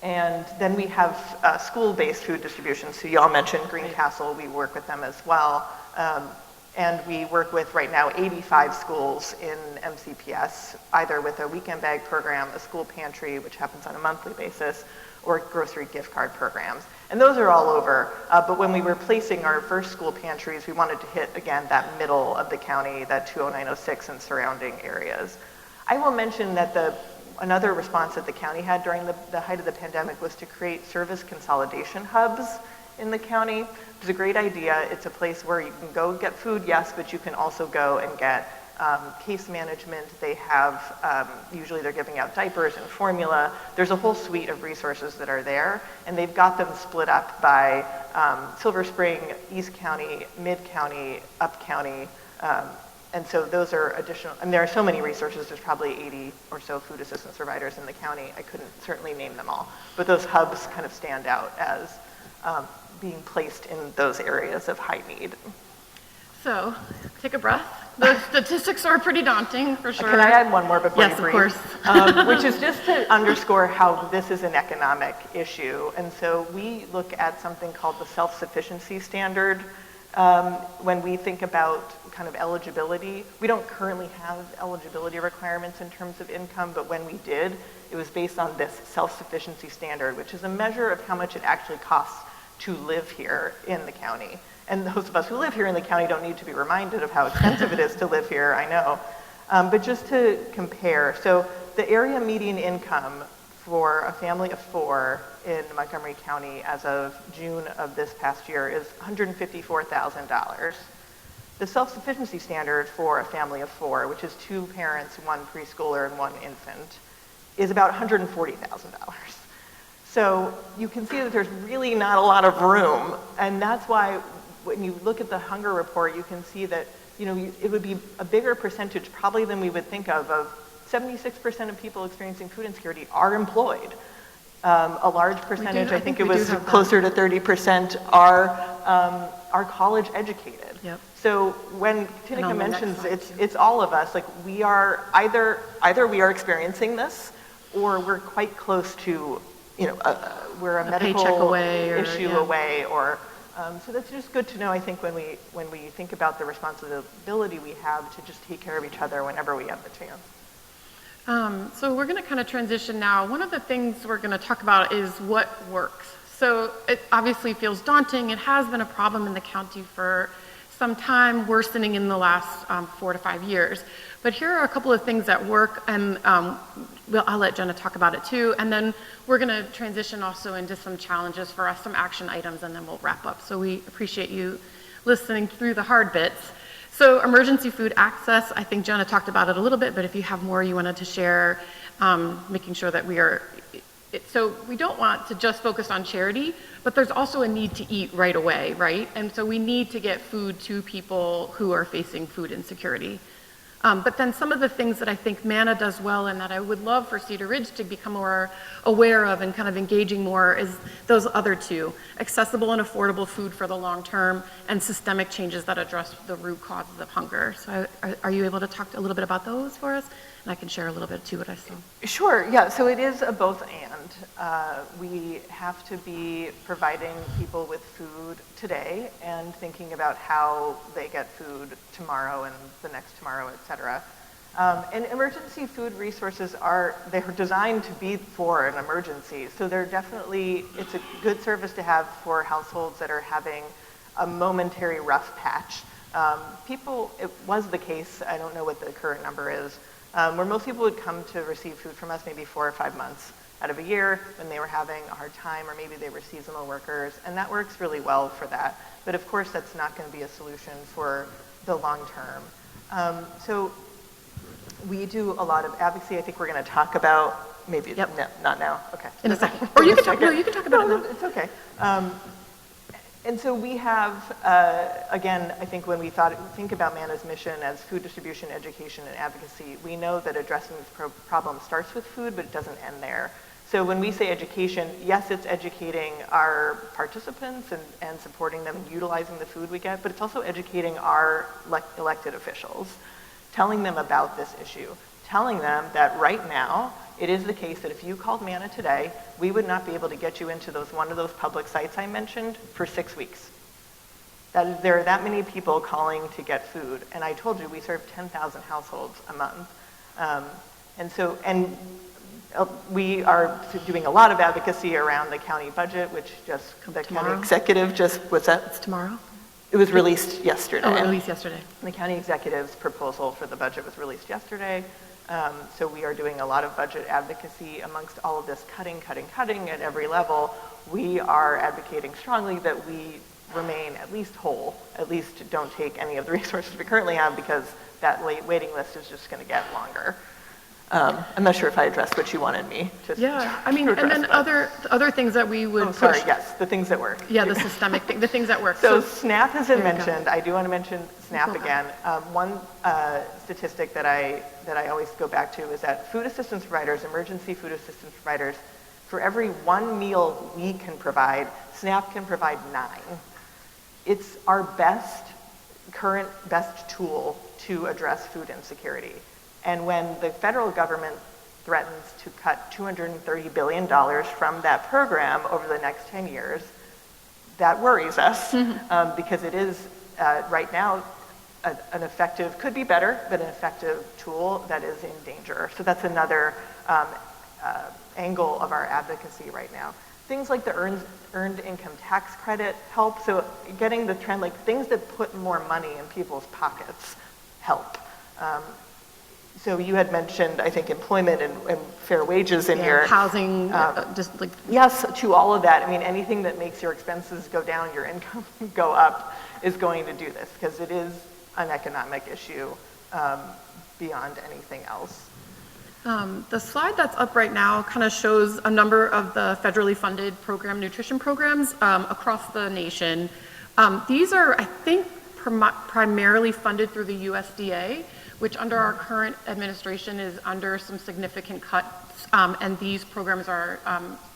And then we have school-based food distribution. So y'all mentioned Greencastle, we work with them as well. And we work with, right now, 85 schools in MCPS, either with a weekend bag program, a school pantry, which happens on a monthly basis, or grocery gift card programs. And those are all over. But when we were placing our first school pantries, we wanted to hit, again, that middle of the county, that 20906 and surrounding areas. I will mention that another response that the county had during the height of the pandemic was to create service consolidation hubs in the county. It was a great idea. It's a place where you can go get food, yes, but you can also go and get case management. They have, usually they're giving out diapers and formula. There's a whole suite of resources that are there, and they've got them split up by Silver Spring, East County, Mid County, Up County, and so those are additional, and there are so many resources, there's probably 80 or so food assistance providers in the county. I couldn't certainly name them all, but those hubs kind of stand out as being placed in those areas of high need. So, take a breath. The statistics are pretty daunting, for sure. Can I add one more before you Yes, breathe? of course. Which is just to underscore how this is an economic issue. And so we look at something called the self-sufficiency standard when we think about kind of eligibility. We don't currently have eligibility requirements in terms of income, but when we did, it was based on this self-sufficiency standard, which is a measure of how much it actually costs to live here in the county. And those of us who live here in the county don't need to be reminded of how expensive it is to live here, I know. But just to compare, so the area median income for a family of 4 in Montgomery County as of June of this past year is $154,000. The self-sufficiency standard for a family of 4, which is 2 parents, 1 preschooler, and 1 infant, is about $140,000. So you can see that there's really not a lot of room, and that's why when you look at the hunger report, you can see that it would be a bigger percentage probably than we would think of 76% of people experiencing food insecurity are employed. A large percentage, I think it was closer to 30%, are college educated. Yep. So when Tinika mentions it's all of us, like we are either we are experiencing this, or we're quite close to, we're a medical issue away, or so that's just good to know. I think when we think about the responsibility we have to just take care of each other whenever we have the chance. So we're going to kind of transition now. One of the things we're going to talk about is what works. So it obviously feels daunting. It has been a problem in the county for some time, worsening in the last 4 to 5 years. But here are a couple of things that work, and I'll let Jenna talk about it too. And then we're going to transition also into some challenges for us, some action items, and then we'll wrap up. So we appreciate you listening through the hard bits. So emergency food access, I think Jenna talked about it a little bit, but if you have more you wanted to share, making sure that so we don't want to just focus on charity, but there's also a need to eat right away, right? And so we need to get food to people who are facing food insecurity. But then some of the things that I think Manna does well and that I would love for Cedar Ridge to become more aware of and kind of engaging more is those other two: accessible and affordable food for the long term, and systemic changes that address the root causes of hunger. So are you able to talk a little bit about those for us? And I can share a little bit too what I saw. Sure, yeah, so it is a both and. We have to be providing people with food today and thinking about how they get food tomorrow and the next tomorrow, et cetera. And emergency food resources they're designed to be for an emergency. So it's a good service to have for households that are having a momentary rough patch. It was the case, I don't know what the current number is, where most people would come to receive food from us maybe 4 or 5 months out of a year when they were having a hard time, or maybe they were seasonal workers, and that works really well for that. But of course, that's not going to be a solution for the long term. So we do a lot of advocacy. I think we're going to talk about, maybe, Yep. No, not now, okay. In a second. Or you can talk about it now. It's okay. And so we have, again, I think when we think about Manna's mission as food distribution, education, and advocacy, we know that addressing this problem starts with food, but it doesn't end there. So when we say education, yes, it's educating our participants and supporting them in utilizing the food we get, but it's also educating our elected officials, telling them about this issue, telling them that right now, it is the case that if you called Manna today, we would not be able to get you into one of those public sites I mentioned for 6 weeks. There are that many people calling to get food, and I told you we serve 10,000 households a month. We are doing a lot of advocacy around the county budget, which county executive what's that? It's tomorrow? It was released yesterday. Oh, released yesterday. The county executive's proposal for the budget was released yesterday. So we are doing a lot of budget advocacy amongst all of this cutting at every level. We are advocating strongly that we remain at least whole, at least don't take any of the resources we currently have, because that waiting list is just going to get longer. I'm not sure if I addressed what you wanted me to. Yeah, I mean, and then other things that we would push. Yes, the things that work. Yeah, the systemic thing, the things that work. So SNAP has been mentioned. I do want to mention SNAP again. One statistic that I always go back to is that food assistance providers, emergency food assistance providers, for every 1 meal we can provide, SNAP can provide 9. It's our current best tool to address food insecurity. And when the federal government threatens to cut $230 billion from that program over the next 10 years, that worries us, because it is right now an effective, could be better, but an effective tool that is in danger. So that's another angle of our advocacy right now. Things like the earned income tax credit help. So getting the trend, like things that put more money in people's pockets help. So you had mentioned, I think, employment and fair wages in your housing, just like yes, to all of that. I mean, anything that makes your expenses go down, your income go up, is going to do this, because it is an economic issue beyond anything else. The slide that's up right now kind of shows a number of the federally funded nutrition programs across the nation. These are, I think, primarily funded through the USDA, which under our current administration is under some significant cuts, and these programs are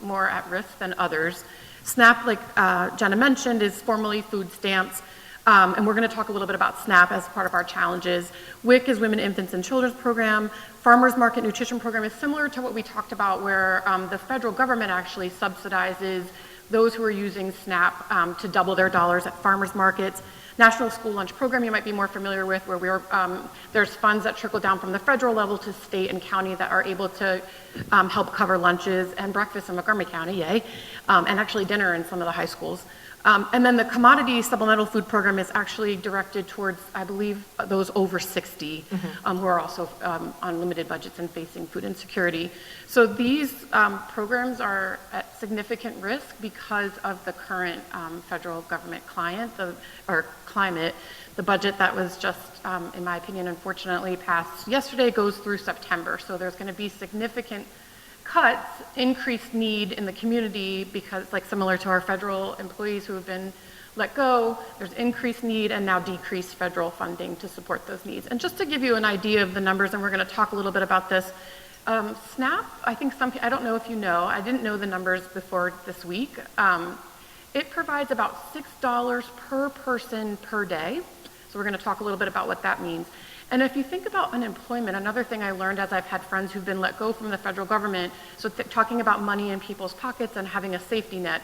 more at risk than others. SNAP, like Jenna mentioned, is formerly food stamps, and we're going to talk a little bit about SNAP as part of our challenges. WIC is Women, Infants, and Children's Program. Farmers Market Nutrition Program is similar to what we talked about, where the federal government actually subsidizes those who are using SNAP to double their dollars at farmers markets. National School Lunch Program you might be more familiar with, where there's funds that trickle down from the federal level to state and county that are able to help cover lunches and breakfast in Montgomery County, yay, and actually dinner in some of the high schools. And then the Commodity Supplemental Food Program is actually directed towards, I believe, those over 60 who are also on limited budgets and facing food insecurity. So these programs are at significant risk because of the current federal government climate. The budget that was just, in my opinion, unfortunately passed yesterday goes through September. So there's going to be significant cuts, increased need in the community, because, like, similar to our federal employees who have been let go, there's increased need, and now decreased federal funding to support those needs. And just to give you an idea of the numbers, and we're going to talk a little bit about this, SNAP, I think I don't know if you know, I didn't know the numbers before this week. It provides about $6 per person per day. So we're going to talk a little bit about what that means. And if you think about unemployment, another thing I learned as I've had friends who've been let go from the federal government, so talking about money in people's pockets and having a safety net,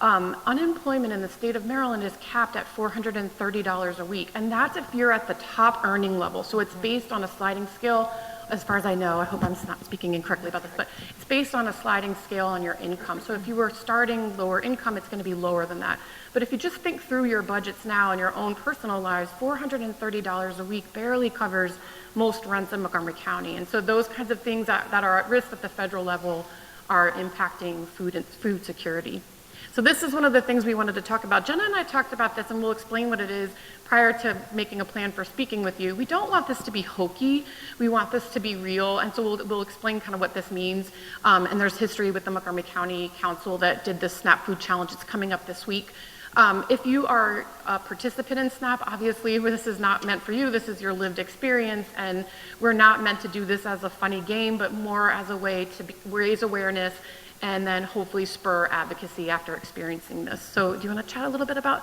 unemployment in the state of Maryland is capped at $430 a week. And that's if you're at the top earning level. So it's based on a sliding scale. As far as I know, I hope I'm not speaking incorrectly about this, but it's based on a sliding scale on your income. So if you were starting lower income, it's going to be lower than that. But if you just think through your budgets now in your own personal lives, $430 a week barely covers most rents in Montgomery County. And so those kinds of things that are at risk at the federal level are impacting food security. So this is one of the things we wanted to talk about. Jenna and I talked about this, and we'll explain what it is prior to making a plan for speaking with you. We don't want this to be hokey. We want this to be real, and so we'll explain kind of what this means. And there's history with the Montgomery County Council that did the SNAP Food Challenge. It's coming up this week. If you are a participant in SNAP, obviously this is not meant for you. This is your lived experience, and we're not meant to do this as a funny game, but more as a way to raise awareness and then hopefully spur advocacy after experiencing this. So do you want to chat a little bit about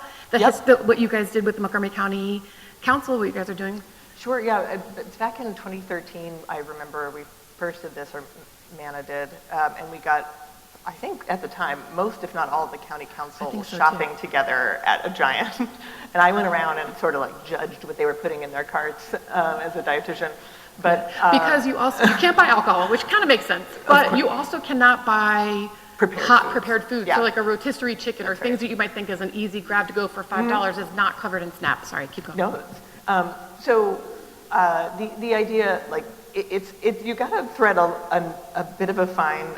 what you guys did with the Montgomery County Council, what you guys are doing? Sure, yeah. Back in 2013, I remember we first did this, or MANA did, and we got, I think at the time, most if not all of the county council shopping together at a Giant. And I went around and sort of like judged what they were putting in their carts as a dietitian. But because you can't buy alcohol, which kind of makes sense, but you also cannot buy prepared food. Yeah. So like a rotisserie chicken or things that you might think is an easy grab to go for $5 is not covered in SNAP. Sorry, keep going. No. The idea, like, you got to thread a bit of a fine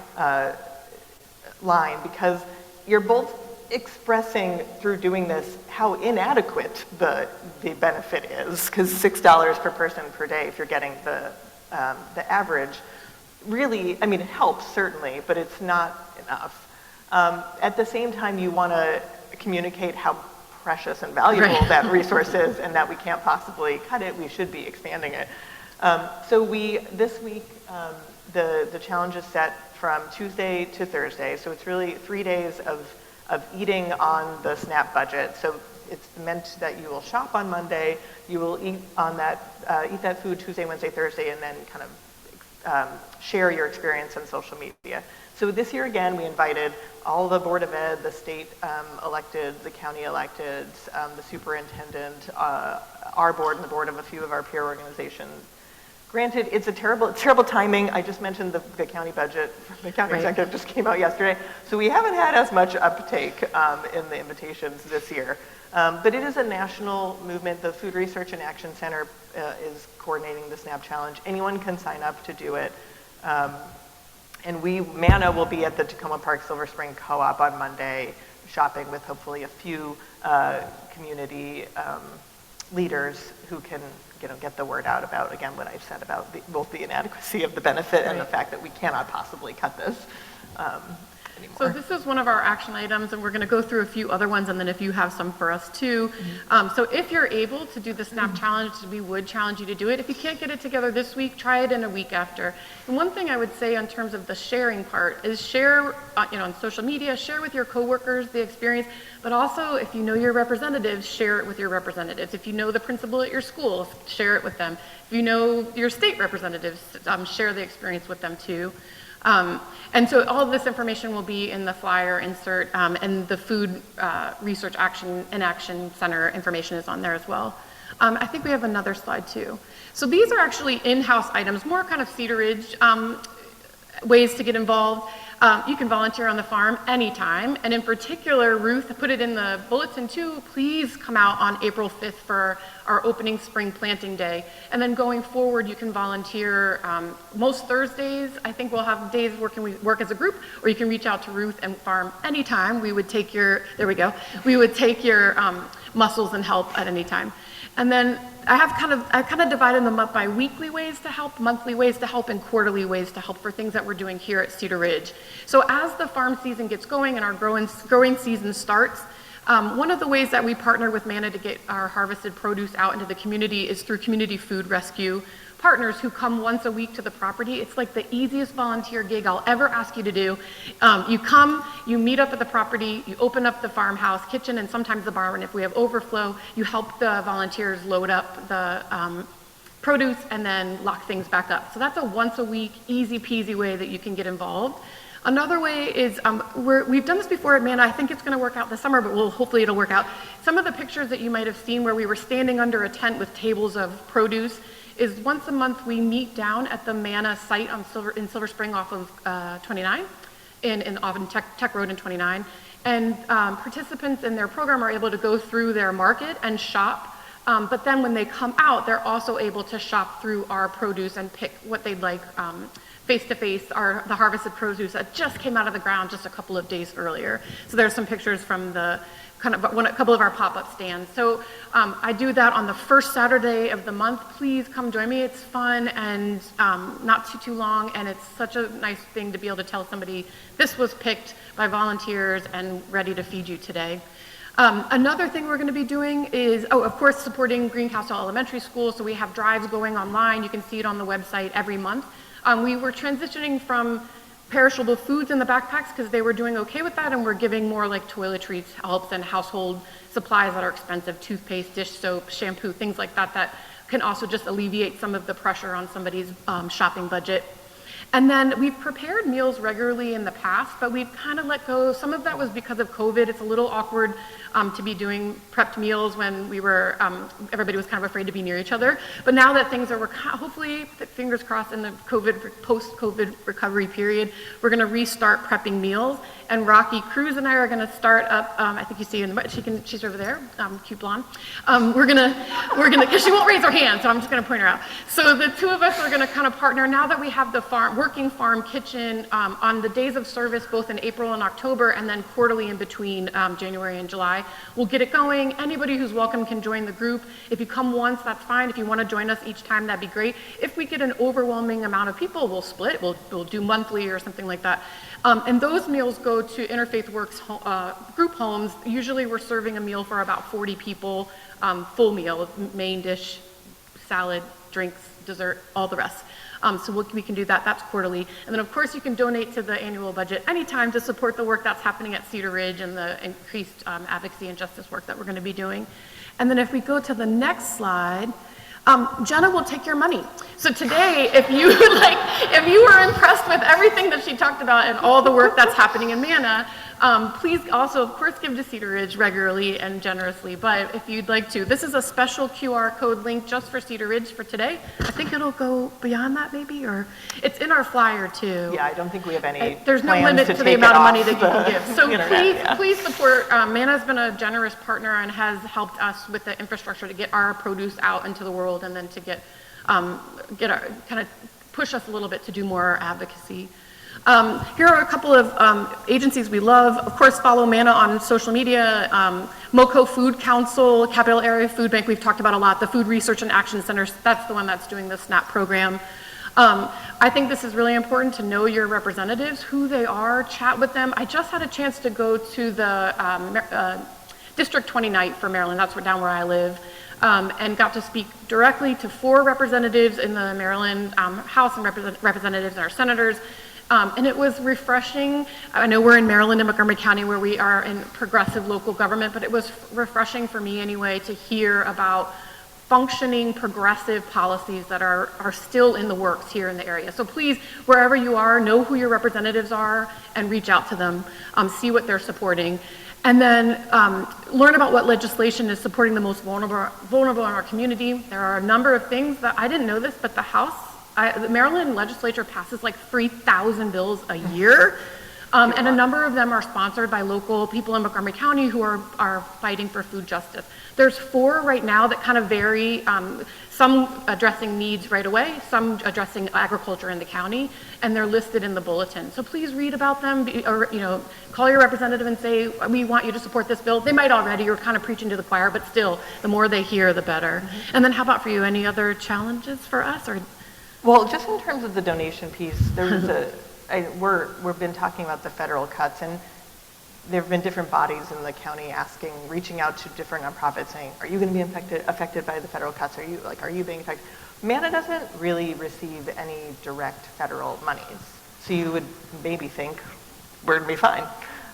line, because you're both expressing through doing this how inadequate the benefit is, because $6 per person per day, if you're getting the average, really, I mean, it helps certainly, but it's not enough. At the same time, you want to communicate how precious and valuable that resource is, and that we can't possibly cut it. We should be expanding it. So this week, the challenge is set from Tuesday to Thursday. So it's really 3 days of eating on the SNAP budget. So it's meant that you will shop on Monday, you will eat that food Tuesday, Wednesday, Thursday, and then kind of share your experience on social media. So this year again, we invited all the Board of Ed, the state elected, the county elected, the superintendent, our board, and the board of a few of our peer organizations. Granted, it's terrible timing. I just mentioned the county budget. The county executive just came out yesterday. So we haven't had as much uptake in the invitations this year. But it is a national movement. The Food Research and Action Center is coordinating the SNAP Challenge. Anyone can sign up to do it. And MANA will be at the Tacoma Park Silver Spring Co-op on Monday, shopping with hopefully a few community leaders who can get the word out about, again, what I've said about both the inadequacy of the benefit and the fact that we cannot possibly cut this anymore. So this is one of our action items, and we're going to go through a few other ones, and then if you have some for us too. So if you're able to do the SNAP challenge, we would challenge you to do it. If you can't get it together this week, try it in a week after. And one thing I would say in terms of the sharing part is share, on social media, share with your coworkers the experience, but also if you know your representatives, share it with your representatives. If you know the principal at your school, share it with them. If you know your state representatives, share the experience with them too. And so all of this information will be in the flyer insert, and the Food Research and Action Center information is on there as well. I think we have another slide too. So these are actually in-house items, more kind of Cedar Ridge ways to get involved. You can volunteer on the farm anytime, and in particular, Ruth put it in the bulletin too, please come out on April 5th for our opening spring planting day. And then going forward, you can volunteer most Thursdays. I think we'll have days where we work as a group, or you can reach out to Ruth and farm anytime. We would take your, we would take your muscles and help at any time. And then I kind of divided them up by weekly ways to help, monthly ways to help, and quarterly ways to help for things that we're doing here at Cedar Ridge. So as the farm season gets going and our growing season starts, One of the ways that we partner with Manna to get our harvested produce out into the community is through community food rescue partners who come once a week to the property. It's like the easiest volunteer gig I'll ever ask you to do. You come, you meet up at the property, you open up the farmhouse, kitchen, and sometimes the barn. If we have overflow, you help the volunteers load up the produce and then lock things back up. So that's a once a week, easy peasy way that you can get involved. Another way is, we've done this before at Manna. I think it's going to work out this summer, but hopefully it'll work out. Some of the pictures that you might have seen where we were standing under a tent with tables of produce is once a month we meet down at the Manna site in Silver Spring off of 29, off in Tech Road in 29. And participants in their program are able to go through their market and shop. But then when they come out, they're also able to shop through our produce and pick what they'd like face to face, the harvested produce that just came out of the ground just a couple of days earlier. So there's some pictures from a couple of our pop-up stands. So I do that on the first Saturday of the month. Please come join me. It's fun and not too long, and it's such a nice thing to be able to tell somebody this was picked by volunteers and ready to feed you today. Another thing we're going to be doing is, of course, supporting Greencastle Elementary School. So we have drives going online. You can see it on the website every month. We were transitioning from perishable foods in the backpacks because they were doing okay with that, and we're giving more like toiletries, helps, and household supplies that are expensive, toothpaste, dish soap, shampoo, things like that, that can also just alleviate some of the pressure on somebody's shopping budget. And then we've prepared meals regularly in the past, but we've kind of let go. Some of that was because of COVID. It's a little awkward to be doing prepped meals when we were, everybody was kind of afraid to be near each other. But now that things are, hopefully, fingers crossed, in the post-COVID recovery period, we're going to restart prepping meals. And Rocky Cruz and I are going to start up. I think you see in the, she's over there, cute blonde. We're gonna, because she won't raise her hand, so I'm just going to point her out. So the two of us are going to kind of partner now that we have the working farm kitchen on the days of service, both in April and October, and then quarterly in between January and July. We'll get it going. Anybody who's welcome can join the group. If you come once, that's fine. If you want to join us each time, that'd be great. If we get an overwhelming amount of people, we'll split. We'll do monthly or something like that. And those meals go to Interfaith Works group homes. Usually we're serving a meal for about 40 people, full meal, main dish, salad, drinks, dessert, all the rest. So we can do that. That's quarterly. And then, of course, you can donate to the annual budget anytime to support the work that's happening at Cedar Ridge and the increased advocacy and justice work that we're going to be doing. And then if we go to the next slide, Jenna will take your money. So today, if you were impressed with everything that she talked about and all the work that's happening in Manna, please also, of course, give to Cedar Ridge regularly and generously. But if you'd like to, this is a special QR code link just for Cedar Ridge for today. I think it'll go beyond that maybe, or it's in our flyer too. Yeah, I don't think we have any There's no limit to the amount of money that you can give. So please support. Manna's been a generous partner and has helped us with the infrastructure to get our produce out into the world and then to get our kind of push us a little bit to do more advocacy. Here are a couple of agencies we love. Of course, follow Manna on social media. MoCo Food Council, Capital Area Food Bank, we've talked about a lot. The Food Research and Action Center, that's the one that's doing the SNAP program. I think this is really important to know your representatives, who they are, chat with them. I just had a chance to go to the District 20 night for Maryland, that's down where I live. And got to speak directly to 4 representatives in the Maryland House and representatives and our senators. And it was refreshing. I know we're in Maryland and Montgomery County where we are in progressive local government, but it was refreshing for me anyway to hear about functioning progressive policies that are still in the works here in the area. So please, wherever you are, know who your representatives are and reach out to them, see what they're supporting. And then learn about what legislation is supporting the most vulnerable in our community. There are a number of things that I didn't know this, but the Maryland legislature passes like 3,000 bills a year. And a number of them are sponsored by local people in Montgomery County who are fighting for food justice. There's 4 right now that kind of vary, some addressing needs right away, some addressing agriculture in the county, and they're listed in the bulletin. So please read about them, or call your representative and say, we want you to support this bill. They might already, you're kind of preaching to the choir, but still, the more they hear, the better. Mm-hmm. And then how about for you, any other challenges for us? Well, just in terms of the donation piece, there was we've been talking about the federal cuts, and there have been different bodies in the county reaching out to different nonprofits saying, are you going to be affected by the federal cuts? Are you being affected? Manna doesn't really receive any direct federal monies. So you would maybe think, we're going to be fine.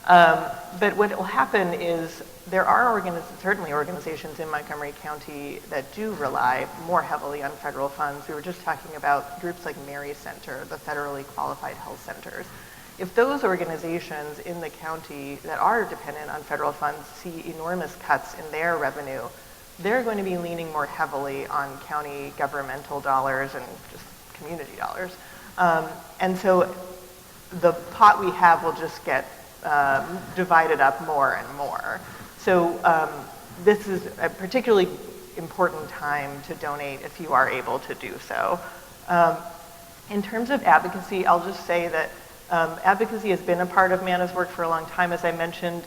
But what will happen is there are certainly organizations in Montgomery County that do rely more heavily on federal funds. We were just talking about groups like Mary Center, the federally qualified health centers. If those organizations in the county that are dependent on federal funds see enormous cuts in their revenue, they're going to be leaning more heavily on county governmental dollars and just community dollars. And so the pot we have will just get divided up more and more. So this is a particularly important time to donate if you are able to do so. In terms of advocacy, I'll just say that advocacy has been a part of Manna's work for a long time. As I mentioned,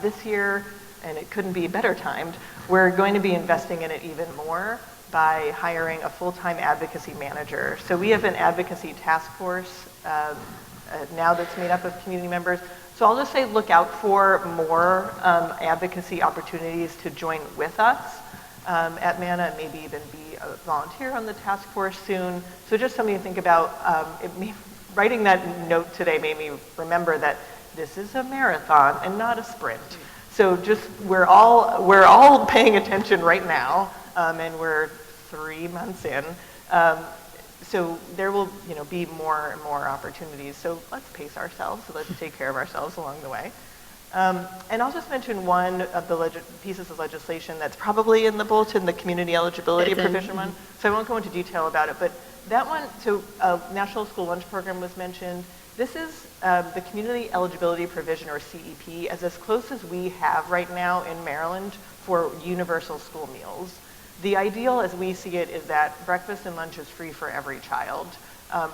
this year, and it couldn't be better timed, we're going to be investing in it even more by hiring a full-time advocacy manager. So we have an advocacy task force now that's made up of community members. So I'll just say look out for more advocacy opportunities to join with us at Manna, and maybe even be a volunteer on the task force soon. So just something to think about. Writing that note today made me remember that this is a marathon and not a sprint. So just we're all paying attention right now, and we're 3 months in. So there will be more and more opportunities. So let's pace ourselves. So let's take care of ourselves along the way. And I'll just mention one of the pieces of legislation that's probably in the bulletin, the community eligibility provision one. So I won't go into detail about it, but that one, so National School Lunch Program was mentioned. This is the community eligibility provision, or CEP, as close as we have right now in Maryland for universal school meals. The ideal, as we see it, is that breakfast and lunch is free for every child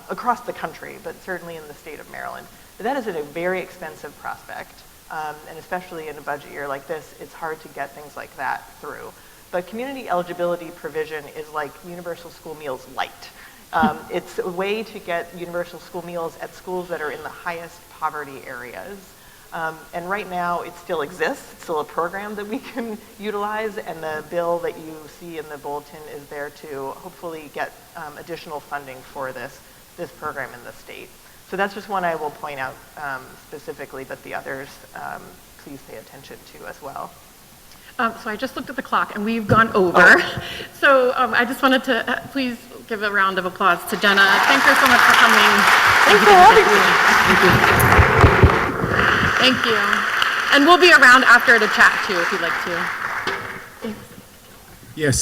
across the country, but certainly in the state of Maryland. But that is a very expensive prospect, and especially in a budget year like this, it's hard to get things like that through. But community eligibility provision is like universal school meals light. It's a way to get universal school meals at schools that are in the highest poverty areas. And right now, it still exists. It's still a program that we can utilize, and the bill that you see in the bulletin is there to hopefully get additional funding for this program in the state. So that's just one I will point out specifically, but the others, please pay attention to as well. So I just looked at the clock, and we've gone over. So I just wanted to please give a round of applause to Jenna. Thank her so much for coming. Thanks for having me. Thank you. And we'll be around after to chat too, if you'd like to. Thanks. Yes.